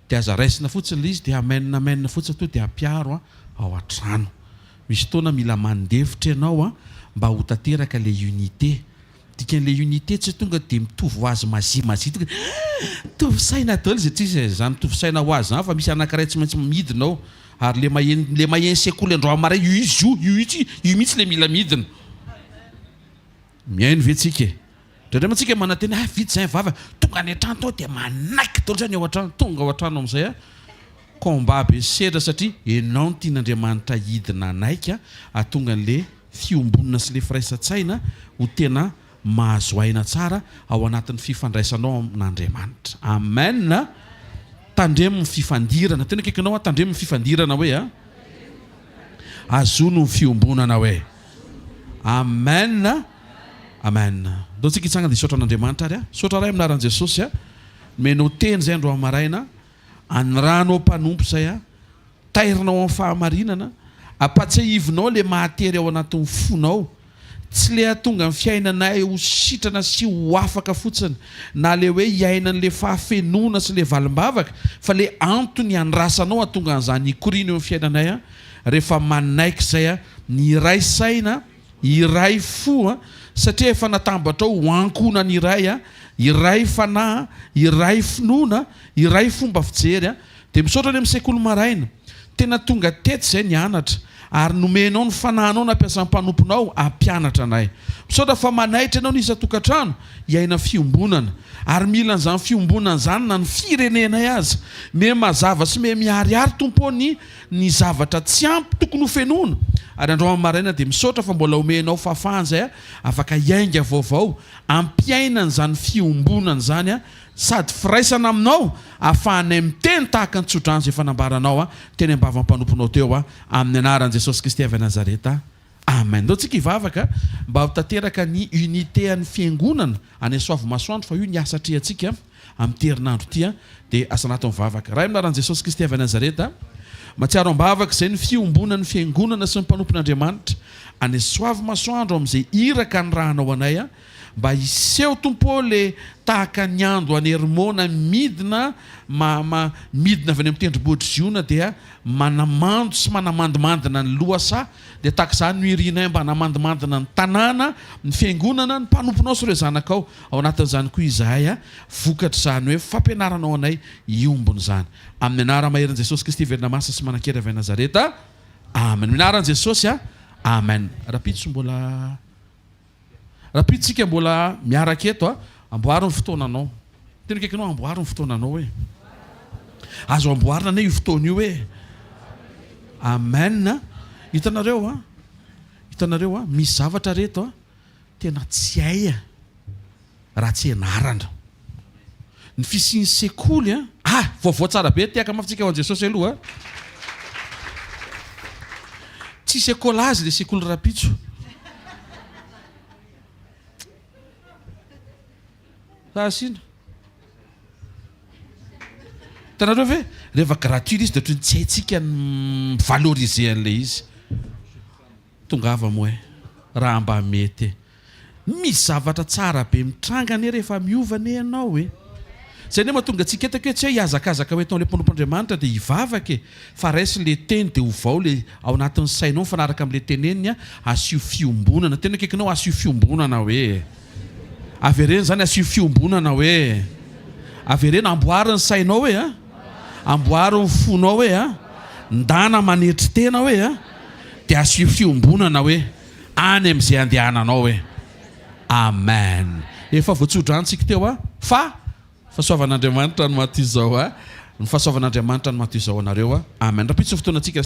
Speaker 4: dia aza raisina fotsiny ilay izy dia amenna fotsiny to dia ampiaro ao an-trano. Misy fotoana mila mandevitra ianao a mba ho tanteraka ilay unité. Dikan'ilay unité tsy tonga dia mitovy ho azy mazimazity tonga mitovy saina daholo izay tsisy zany mitovy saina ho azy zany fa misy anankiray tsy maintsy midinao. Ary le maheno sekoly andro amaray io mihitsy le mila midina. Miaino ve tsika? Ndraindray mantsika mananteny vita zay vava tonga any an-trano tao dia manaiky daholo zany ao an-trano, tonga ao an-trano amin'izay a. Combat be sedra satria enao tian'Andriamanitra hidina anaiky a tonga an'le fiombonana sy le firaisan-tsaina ho tena mahazo aina tsara ao anatin'ny fifandraisanao amin'Andriamanitra. Amen. Tandremo ny fifandirana. Tena kaikanao tandremo ny fifandirana hoe a. Azono ny fiombonana hoe. Amen. Amen. Dao tsika hitsangana dia sotra an'Andriamanitra ary a. Sotra ray aminaran'i Jesosy a. Menao teny zay andro amaraina. Aniranao mpanompo zay a. Tairinao amin'ny fahamarinana. Apatsiahivinao le mahatery ao anatin'ny fonao. Tsy le atonga ny fiainanay ho sitrana sy ho afaka fotsiny na le hoe hiainan'le fahafenona sy le valim-bavaka fa le antony andrasanao atonga an'izany hikorina eo amin'ny fiainanay a. Rehefa manaiky zay a ny iray saina, iray fo a, satria efa natambatra ho ankona ny iray a, iray fanahy, iray finoana, iray fomba fijery a, dia misaotra ny amin'ny sekoly maraina tena tonga tety izay ny anatra ary nomenao ny fanahinao nampiasan'ny mpanomponao ampianatra anay misaotra fa manaitra ianao ny isa-tokantrano iaina fiombonana ary mila n'izany fiombonana izany na ny firenenay azy me mazava sy me miariary tompony ny zavatra tsy ampy tokony ho fenoana ary andro amin'ny maraina dia misaotra fa mbola omenao fahafahana izay afaka iainga vaovao ampiainana izany fiombonana izany sady firaisana aminao ahafahanay miteny tahaka ny tsodrano izay fanambaranao teny ambava mpanomponao teo amin'ny anaran'i Jesosy Kristy avy Nazareta. Amen. Ndao tsika hivavaka mba hitateraka ny unité an'ny fiangonana any Soavy masoandro fa io ny asa atrehantsika amin'ny terinandro ity dia asa nato mivavaka. Raha amin'ny anaran'i Jesosy Kristy avy Nazareta, matsiaro ambavaka izay ny fiombonan'ny fiangonana sy ny mpanompon'Andriamanitra any Soavy masoandro amin'izay iraka ny rahanao anay mba hiseho tompo le tahaka ny andro anermona midina midina avy any amin'ny tendrombohitra ziona dia manamando sy manamandimandina ny lohasa dia tahaka izany no irinay mba hanamandimandina ny tanàna ny fiangonana ny mpanomponao sy ireo zanakao ao anatin'izany koa izahay vokatra izany hoe fampianaranao anay iombony izany amin'ny anara maheran'i Jesosy Kristy velona masa sy manan-kery avy Nazareta. Amen. Minaran'i Jesosy amen. Rapitso mbola rapitsika mbola miaraka eto amboary ny fotoananao tena kaikanao amboary ny fotoananao hoe azo amboarina ane io fotoana io hoe amen. Hitanareo misy zavatra reto tena tsy hay raha tsy ianarana ny fisian'ny sekoly vaovao tsara be tiaka mafitsika ho an Jesosy aloha tsy sekoly azy le sekoly rapitso asina tanareo ve rehefa gratuit izy dia toy ny tsy haitsika ny valoriser an'le izy tongava moa raha mba mety misy zavatra tsara be mitrangane rehefa miovane ianao zay ne mahatonga antsika etaka hoe tsy hoe hiazakazaka hoe taon'le mpanompon'Andriamanitra dia hivavaka fa raisy le teny dia hovao le ao anatin'ny sainao mifanaraka amin'le teneniny asio fiombonana tena kaikanao asio fiombonana hoe avy ireny zany asio fiombonana hoe avy ireny amboary ny sainao hoe amboary ny fonao hoe ndana manetry tena hoe dia asio fiombonana hoe any amin'izay andehananao hoe amen. Efa voatsodranotsika teo fa fahasoavan'Andriamanitra no maty izao ny fahasoavan'Andriamanitra no maty izao anareo amen. Rapitso fotoana antsika